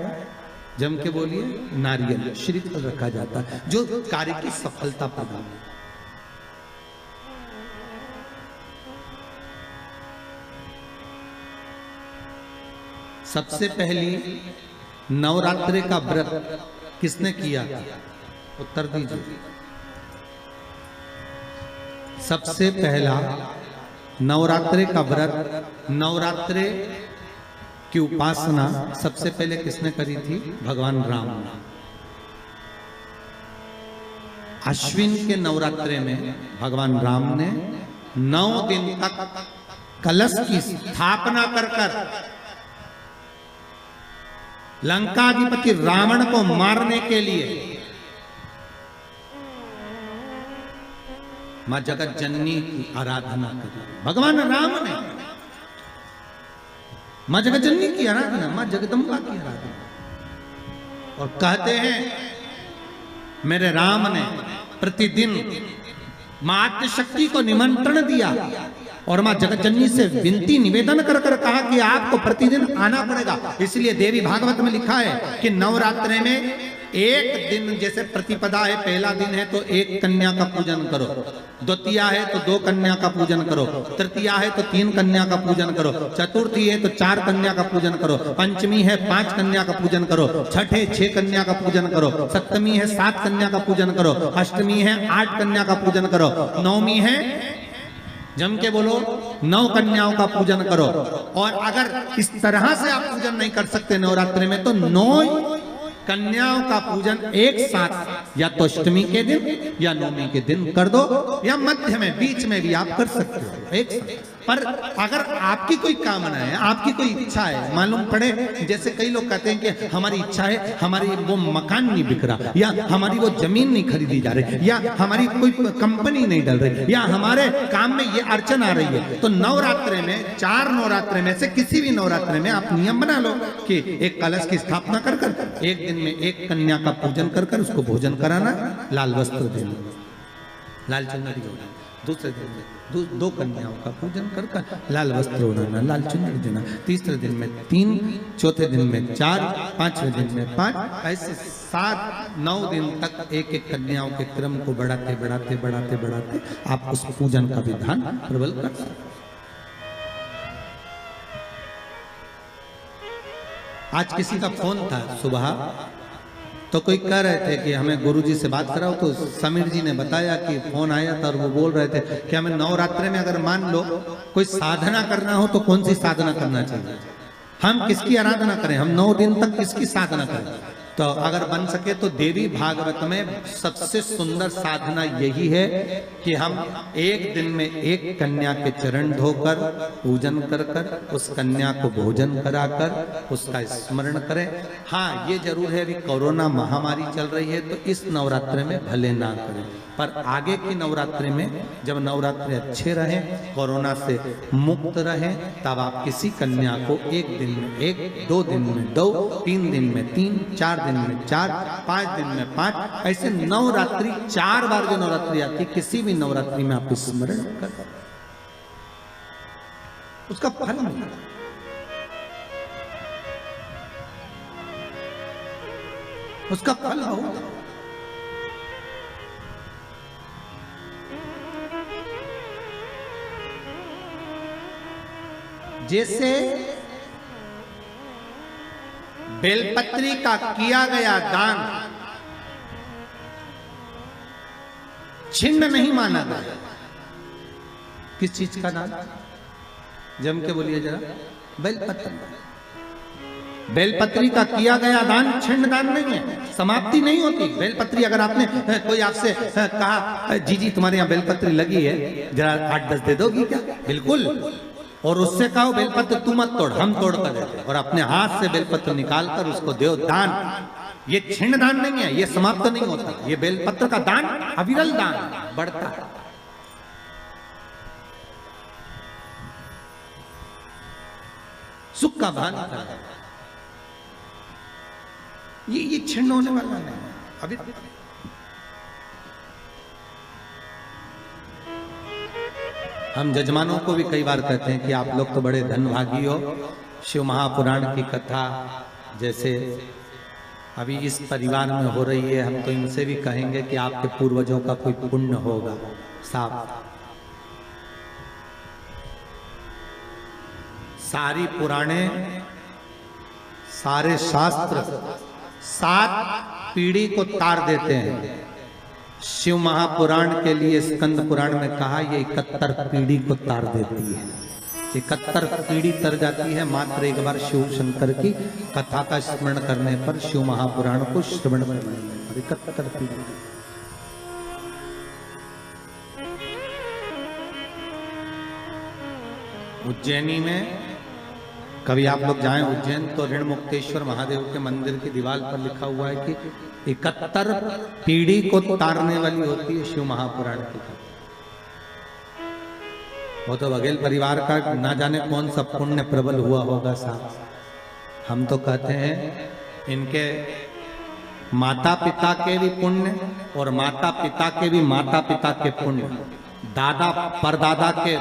Speaker 1: जम के बोलिए, नारियल, श्रीफल रखा जाता है, जो कार्य की सफलता प्रदान। सबसे पहली नवरात्रि का व्रत किसने किया? उत्तर दीजिए। सबसे पहला नवरात्रि का व्रत, नवरात्रि की उपासना सबसे पहले किसने करी थी? भगवान राम ने। अश्विन के नवरात्रि में भगवान राम ने 9 दिन तक कलश की स्थापना कर लंकाधिपति रावण को मारने के लिए मां जगत जननी की आराधना करी। भगवान राम ने मां जगत जननी की आराधना, मां जगदम्बा की आराधना। और कहते हैं मेरे राम ने प्रतिदिन मां आद्यशक्ति को निमंत्रण दिया और मां जगत जननी से विनती निवेदन कर कहा कि आपको प्रतिदिन आना पड़ेगा। इसलिए देवी भागवत में लिखा है कि नवरात्रि में एक दिन, जैसे प्रतिपदा है, पहला दिन है तो एक कन्या का पूजन करो, द्वितीया है तो 2 कन्या का पूजन करो, तृतीया है तो 3 कन्या का पूजन करो, चतुर्थी है तो 4 कन्या का पूजन करो, पंचमी है 5 कन्या का पूजन करो, छठ है 6 कन्या का पूजन करो, सप्तमी है 7 कन्या का पूजन करो, अष्टमी है 8 कन्या का पूजन करो, नवमी है, जम के बोलो, 9 कन्याओं का पूजन करो। और अगर इस तरह से आप पूजन नहीं कर सकते नवरात्रि में तो 9 कन्याओं का पूजन एक साथ या तो अष्टमी के दिन या नवमी के दिन कर दो, या मध्य में, बीच में भी आप कर सकते हो एक साथ। पर अगर आपकी कोई कामना है, आपकी कोई इच्छा है, मालूम पड़े, जैसे कई लोग कहते हैं कि हमारी इच्छा है, हमारी वो मकान नहीं बिक रहा, या हमारी वो जमीन नहीं खरीदी जा रही, या हमारी कोई कंपनी नहीं डल रही, या हमारे काम में ये अड़चन आ रही है, तो नवरात्रि में, 4 नवरात्रि में से किसी भी नवरात्रि में आप नियम बना लो कि एक कलश की स्थापना कर एक दिन में एक कन्या का पूजन कर उसको भोजन कराना, लाल वस्त्र देना, लाल चुनरी देना, दूसरे दिन में 2 कन्याओं का पूजन कर लाल वस्त्र ओढ़ाना, लाल चुनरी देना, तीसरे दिन में 3, चौथे दिन में 4, 5वें दिन में 5, ऐसे 7-9 दिन तक एक एक कन्याओं के क्रम को बढ़ाते आप उस पूजन का विधान प्रबल कर सकते। आज किसी का फोन था सुबह, तो कोई कह रहे थे कि हमें गुरुजी से बात कराओ, तो समीर जी ने बताया कि फोन आया था और वो बोल रहे थे कि हमें नवरात्रि में अगर मान लो कोई साधना करना हो तो कौन सी साधना करना चाहिए, हम किसकी आराधना करें, हम 9 दिन तक किसकी साधना करें। तो अगर बन सके तो देवी भागवत में सबसे सुंदर साधना यही है कि हम एक दिन में एक कन्या के चरण धोकर पूजन कर उस कन्या को भोजन कराकर उसका स्मरण करें। हाँ, ये जरूर है अभी कोरोना महामारी चल रही है तो इस नवरात्रि में भले ना करें, पर आगे की नवरात्रि में जब नवरात्रि अच्छे रहे, कोरोना से मुक्त रहे, तब आप किसी कन्या को एक दिन में 1, 2 दिन में 2, 3 दिन में 3, 4 दिन में 4, 5 दिन में 5, ऐसे नवरात्रि 4 बार जो नवरात्रि आती, किसी भी नवरात्रि में आप स्मरण कर उसका फल मिलेगा। उसका फल होगा। जैसे बेलपत्री का किया गया दान छिन्न नहीं माना गया। किस चीज का दान? जम के बोलिए जरा। बेलपत्री। बेलपत्री का किया गया दान छिन्न दान नहीं है, समाप्ति नहीं होती। बेलपत्री अगर आपने कोई आपसे कहा जी जी तुम्हारे यहाँ बेलपत्री लगी है, जरा 8-10 दे दोगी क्या? बिल्कुल। और उससे कहो बेलपत्र तू मत तोड़, हम तोड़ कर देते, और अपने हाथ से बेलपत्र निकालकर उसको दो दान। ये छिन्न दान नहीं है, ये समाप्त नहीं होता। ये बेलपत्र का दान अविरल दान बढ़ता है। सुख का भान ये छिन्न होने वाला नहीं। अभी हम जजमानों को भी कई बार कहते हैं कि आप लोग तो बड़े धनभागी हो, शिव महापुराण की कथा जैसे अभी इस परिवार में हो रही है, हम तो इनसे भी कहेंगे कि आपके पूर्वजों का कोई पुण्य होगा। साफ सारी पुराणे, सारे शास्त्र 7 पीढ़ी को तार देते हैं। शिव महापुराण के लिए स्कंद पुराण में कहा ये 71 पीढ़ी को तार देती है। 71 पीढ़ी तर जाती है मात्र एक बार शिव शंकर की कथा का स्मरण करने पर, शिव महापुराण को श्रवण करने पर 71 पीढ़ी। उज्जैनी में कभी आप लोग जाएं उज्जैन तो ऋण मुक्तेश्वर महादेव के मंदिर की दीवार पर लिखा हुआ है कि 71 पीढ़ी को तारने वाली होती है शिव महापुराण की। वो तो बघेल परिवार का ना जाने कौन सा पुण्य प्रबल हुआ होगा साहब। हम तो कहते हैं इनके माता पिता के भी पुण्य और माता पिता के भी माता पिता के पुण्य, दादा परदादा के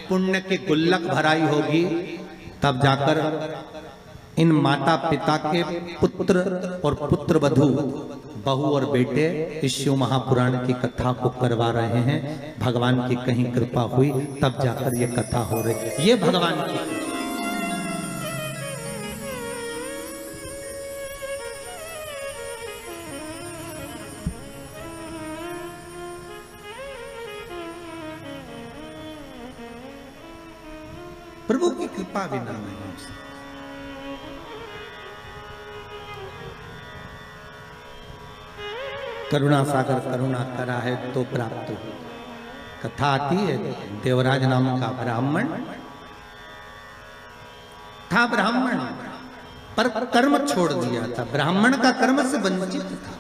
Speaker 1: पुण्य की गुल्लक भराई होगी, तब जाकर इन माता पिता के पुत्र और पुत्र वधू, बहू और बेटे इस शिव महापुराण की कथा को करवा रहे हैं। भगवान की कहीं कृपा हुई तब जाकर ये कथा हो रही। ये भगवान की प्रभु की कृपा बिना नहीं हो सकती। करुणा सागर करुणा करा है तो प्राप्त हो। कथा आती है, देवराज नाम का ब्राह्मण था। ब्राह्मण पर कर्म छोड़ दिया था, ब्राह्मण का कर्म से वंचित था।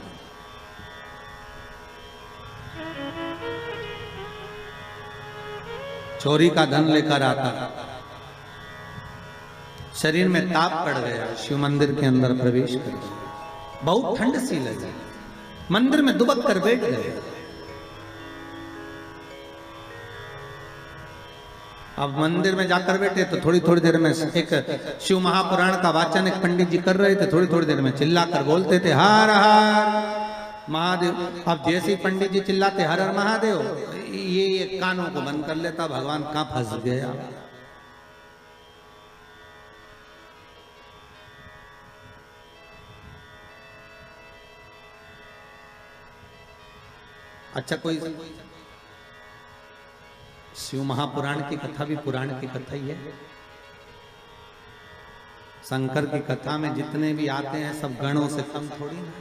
Speaker 1: चोरी का धन लेकर आता, शरीर में ताप पड़ गया, शिव मंदिर के अंदर प्रवेश कर गया। बहुत ठंड सी लगी, मंदिर में दुबक कर बैठ गए। अब मंदिर में जाकर बैठे तो थोड़ी थोड़ी देर में एक शिव महापुराण का वाचन एक पंडित जी कर रहे थे। थोड़ी थोड़ी देर में चिल्लाकर बोलते थे हर हर महादेव। अब जैसे ही पंडित जी चिल्लाते हर हर महादेव, ये कानों को बंद कर लेता। भगवान कहां फंस गया। अच्छा, कोई शिव महापुराण की कथा भी पुराण की कथा ही है। शंकर की कथा में जितने भी आते हैं सब गणों से कम थोड़ी ना।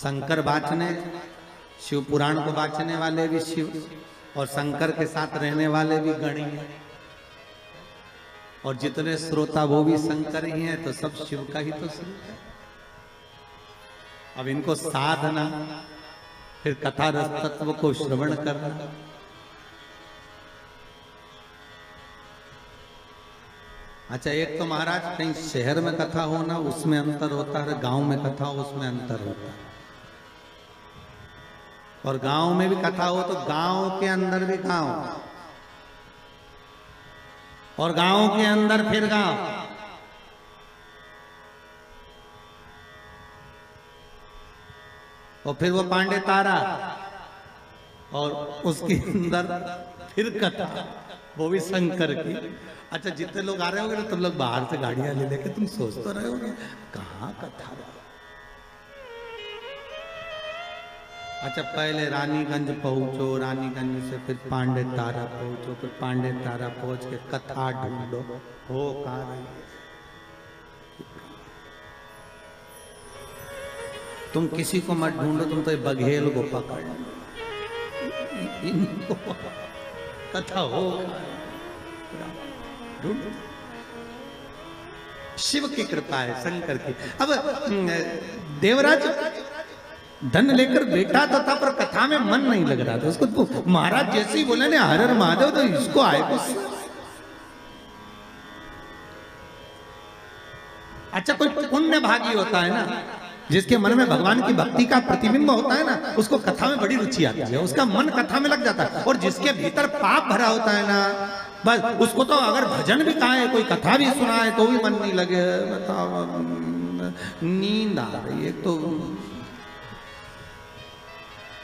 Speaker 1: शंकर बाचने, शिव पुराण को बाचने वाले भी शिव और शंकर के साथ रहने वाले भी गण ही हैं। और जितने श्रोता वो भी शंकर ही हैं, तो सब शिव का ही तो स्वरूप है। अब इनको साधना, फिर कथा रस तत्व को श्रवण करना। अच्छा, एक तो महाराज कहीं शहर में कथा होना उसमें अंतर होता है, गांव में कथा हो उसमें अंतर होता है। और गांव में भी कथा हो तो गांव के अंदर भी गांव, और गांव के अंदर फिर गांव। और फिर वो पांडे तारा, और उसके अंदर फिर कथा, वो भी शंकर की। अच्छा, जितने लोग आ रहे होंगे ना तुम लोग बाहर से गाड़ियां ले लेके तुम सोच तो रहे होगे कहाँ कथा। अच्छा, पहले रानीगंज पहुंचो, रानीगंज से फिर पांडे तारा पहुंचो, फिर पांडे तारा पहुंच के कथा ढूंढो, हो कहाँ रही। तुम किसी को मत ढूंढो, तुम तो बघेल को पकड़ इनको कथा हो ढूंढो। शिव की कृपा है, शंकर की। अब देवराज धन लेकर बैठा तो था, पर कथा में मन नहीं लग रहा था उसको। तो महाराज जैसे ही बोले ना हर हर महादेव, तो इसको आए कुछ। अच्छा, कोई पुण्य भागी होता है ना, जिसके मन में भगवान की भक्ति का प्रतिबिंब होता है ना, उसको कथा में बड़ी रुचि आती है, उसका मन कथा में लग जाता है। और जिसके भीतर पाप भरा होता है ना, बस उसको तो अगर भजन भी कहा है, कोई कथा भी सुना है, तो भी मन नहीं लगे। बताओ, नींद आ रही है तो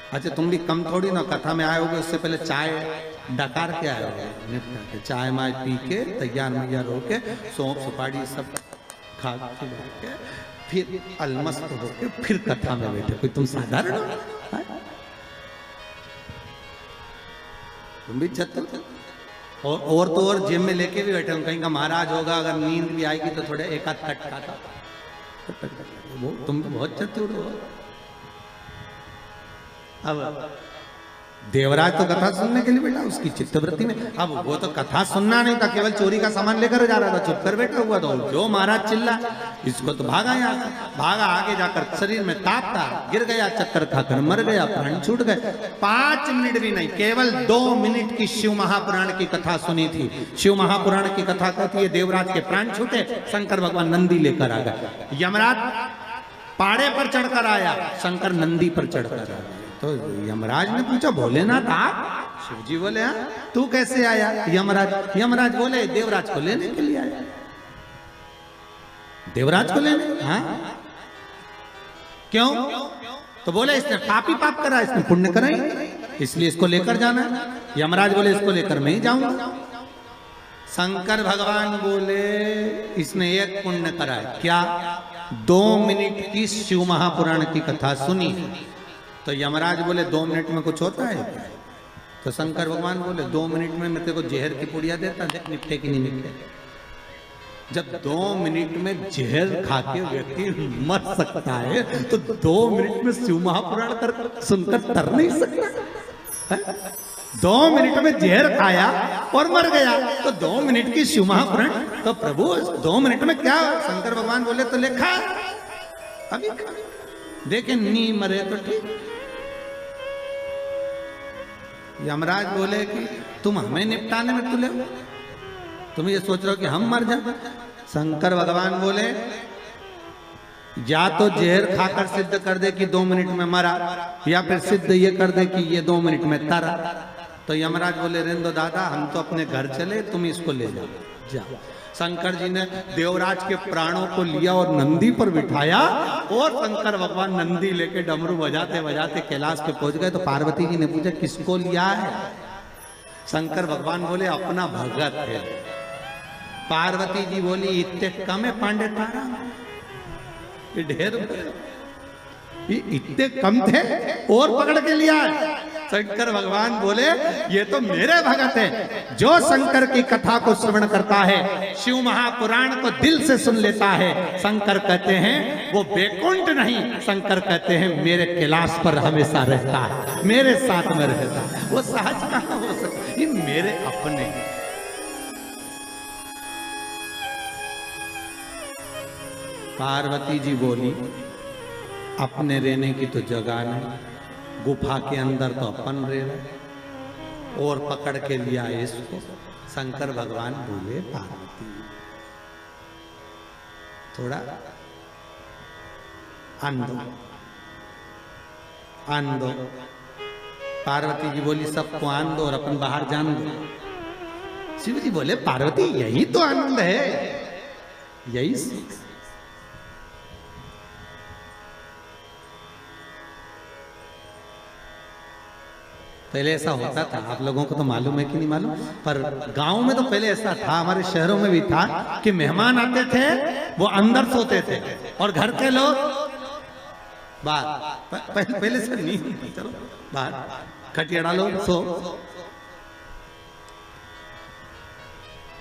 Speaker 1: अच्छा, तुम भी कम थोड़ी ना कथा में आए होगे, उससे पहले चाय डकार के आए होगे, निपटा के चाय माय पी के तैयार मैयार होके सौंफ सुपारी सब खा के फिर अलमस्त होके फिर कथा में बैठे। कोई तुम साधारण हो? तुम भी चतुर। और तो और जेब में लेके भी बैठे हो, कहीं का महाराज होगा, अगर नींद भी आएगी तो थोड़े एक आध कट खाता। वो तुम तो बहुत चतुर हो। अब देवराज तो कथा सुनने के लिए बैठा, उसकी चित्तवृत्ति में, अब वो तो कथा सुनना नहीं था, केवल चोरी का सामान लेकर जा रहा था, चुप कर बैठा हुआ था। जो महाराज चिल्ला, इसको तो भागा यहाँ से, भागा आगे जाकर शरीर में ताप था, गिर गया, चक्कर खाकर मर गया, प्राण छूट गए। 5 मिनट भी नहीं, केवल 2 मिनट की शिव महापुराण की कथा सुनी थी। शिव महापुराण की कथा कहती है देवराज के प्राण छूटे, शंकर भगवान नंदी लेकर आ गए। यमराज पाड़े पर चढ़कर आया, शंकर नंदी पर चढ़कर आया। तो यमराज ने पूछा, भोलेनाथ आप? शिव जी बोले, हाँ, तू कैसे आया? यमराज बोले, देवराज को लेने के लिए आया। देवराज को लेने? हाँ। क्यों? तो बोले, इसने पापी पाप करा, इसने पुण्य करा ही, इसलिए इसको लेकर जाना। यमराज बोले, इसको लेकर मैं ही जाऊंगा। शंकर भगवान बोले, इसने एक पुण्य करा है। क्या? 2 मिनट की शिव महापुराण की कथा सुनी। तो यमराज बोले, 2 मिनट में कुछ होता है? तो शंकर भगवान बोले, 2 मिनट में मैं तेरे को जहर की पुड़िया देता, देख निपटे कि नहीं निपटे। जब 2 मिनट में जहर खा के व्यक्ति मर सकता है, तो 2 मिनट में शिव महापुराण कर सुनकर तर नहीं सकता। 2 मिनट में जहर खाया और मर गया, तो 2 मिनट की शिव महापुराण, तो प्रभु 2 मिनट में क्या? शंकर भगवान बोले, तो लेखा अभी देखे नी मरे तो ठीक। यमराज बोले कि तुम हमें निपटाने में तुले हो, तुम ये सोच रहे हो कि हम मर जाए। शंकर भगवान बोले, या तो जहर खाकर सिद्ध कर दे कि 2 मिनट में मरा, या फिर सिद्ध ये कर दे कि ये 2 मिनट में तरा। तो यमराज बोले, रहने दो दादा, हम तो अपने घर चले, तुम इसको ले जाओ। शंकर जी ने देवराज के प्राणों को लिया और नंदी पर बिठाया, और शंकर भगवान नंदी लेके डमरू बजाते बजाते कैलाश पे पहुंच गए। तो पार्वती जी ने पूछा, किसको लिया है? शंकर भगवान बोले, अपना भगत है। पार्वती जी बोली, इतने कम है पांडे तारा, ये ढेर इतने कम थे और पकड़ के लिया है। शंकर भगवान बोले, ये तो मेरे भगत है। जो शंकर की कथा को श्रवण करता है, शिव महापुराण को दिल से सुन लेता है, शंकर कहते हैं वो बैकुंठ नहीं, शंकर कहते हैं मेरे कैलाश पर हमेशा रहता है, मेरे साथ में रहता है। वो सहज कहां हो सकता, ये मेरे अपने। पार्वती जी बोली, अपने रहने की तो जगह नहीं, गुफा के अंदर तो अपन रह रहे, और पकड़ के लिया इसको। शंकर भगवान बोले, पार्वती थोड़ा आन दो। पार्वती जी बोली, सबको आन दो और अपन बाहर जान दो। शिव जी बोले, पार्वती यही तो आनंद है, यही सुख। पहले ऐसा होता था, आप लोगों को तो मालूम है कि नहीं मालूम, पर गांव में तो पहले ऐसा था, हमारे शहरों में भी था कि मेहमान आते थे, वो अंदर सोते थे और घर के लोग बाहर। पहले से नहीं, चलो बाहर खटिया लो, सो।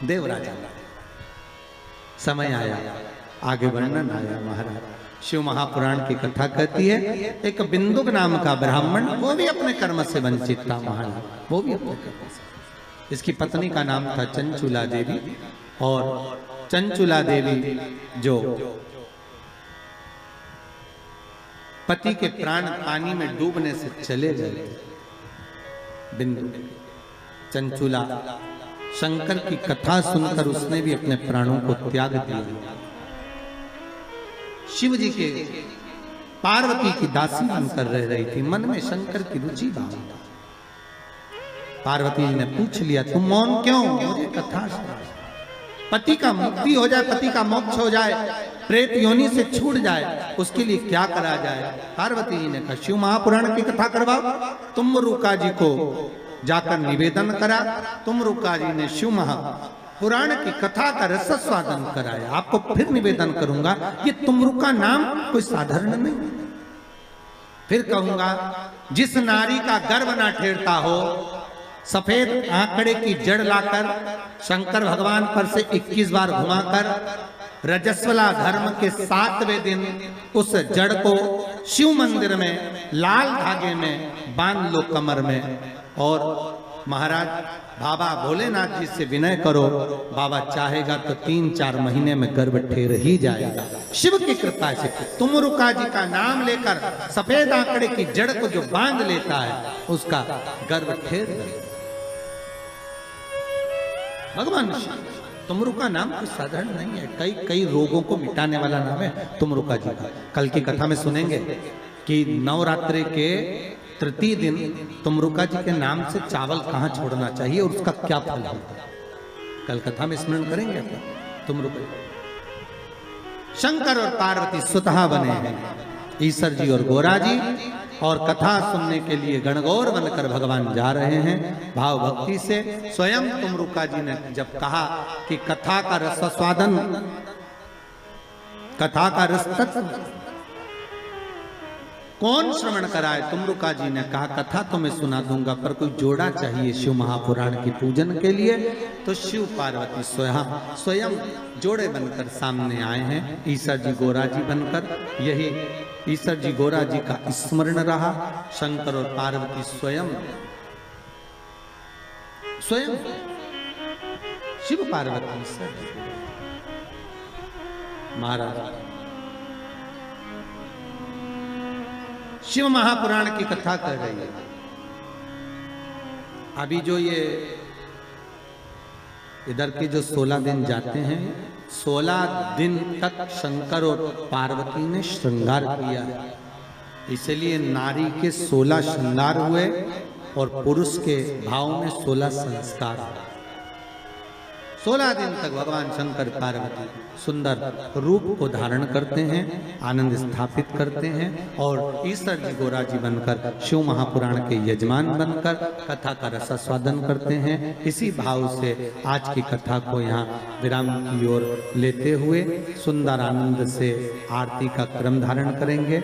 Speaker 1: देवराज समय आया, आगे वर्णन आया। महाराज शिव महापुराण की कथा कहती है, एक बिंदुक नाम का ब्राह्मण, वो भी अपने कर्म से वंचित था। महाराज वो भी अपने कर्म से, इसकी पत्नी का नाम था चंचुला देवी, और चंचुला देवी जो पति के प्राण पानी में डूबने से चले गए, बिंदु चंचुला शंकर की कथा सुनकर उसने भी अपने प्राणों को त्याग दिया। शिव जी के पार्वती की दासी बनकर रह रही थी। मन में शंकर की रुचि भाव था। पार्वती जी ने पूछ लिया, तुम मौन क्यों? मुझे कथा सुना। पति का मुक्ति हो जाए, पति का मोक्ष हो जाए, प्रेत योनि से छूट जाए, उसके लिए क्या करा जाए? पार्वती जी ने कहा, शिव महापुराण की कथा करवाओ। तुमरुका जी को जाकर निवेदन करा। तुमरुका जी ने शिव महापुराण की कथा का रसास्वादन कराया। आपको फिर निवेदन करूंगा, ये तुमरुका नाम कोई साधारण नहीं। फिर कहूंगा, जिस नारी का गर्भ ना ठेरता हो, सफेद आंकड़े की जड़ लाकर शंकर भगवान पर से 21 बार घुमाकर रजस्वला धर्म के 7वें दिन उस जड़ को शिव मंदिर में लाल धागे में बांध लो कमर में, और महाराज बाबा भोलेनाथ जी से विनय करो, बाबा चाहेगा तो 3-4 महीने में गर्भ ठेर ही जाएगा शिव की कृपा से। तुमरुका जी का नाम लेकर सफेद आंकड़े की जड़ को जो बांध लेता है, उसका गर्भ ठेर। भगवान तुमरुका नाम कोई साधारण नहीं है। कई रोगों को मिटाने वाला नाम है तुमरुका जी का। कल की कथा में सुनेंगे कि नवरात्रि के तृतीय दिन तुमरुका जी के नाम से चावल कहाँ छोड़ना चाहिए और उसका क्या फल है, कल कथा में स्मरण करेंगे। तुमरुका शंकर और पार्वती स्वतः बने हैं, ईश्वर जी और गोरा जी, और कथा सुनने के लिए गणगौर बनकर भगवान जा रहे हैं भाव भक्ति से। स्वयं तुमरुका जी ने जब कहा कि कथा का रसास्वादन, कथा का रस कौन श्रवण कराए, तुमरुका जी ने कहा कथा तो मैं सुना दूंगा, पर कोई जोड़ा चाहिए शिव महापुराण की पूजन के लिए। तो शिव पार्वती स्वयं जोड़े बनकर सामने आए हैं, ईश्वर जी गोरा जी बनकर। यही ईश्वर जी गोरा जी का स्मरण रहा। शंकर और पार्वती स्वयं शिव पार्वती महाराज शिव महापुराण की कथा कर रही है। अभी जो ये इधर के जो 16 दिन जाते हैं, 16 दिन तक शंकर और पार्वती ने श्रृंगार किया है। इसलिए नारी के 16 श्रृंगार हुए और पुरुष के भाव में 16 संस्कार हुए। 16 दिन तक भगवान शंकर पार्वती सुंदर रूप को धारण करते हैं, आनंद स्थापित करते हैं, और ईश्वर जी गोरा जी बनकर शिव महापुराण के यजमान बनकर कथा का रसास्वादन करते हैं। इसी भाव से आज की कथा को यहाँ विराम की ओर लेते हुए सुंदर आनंद से आरती का क्रम धारण करेंगे।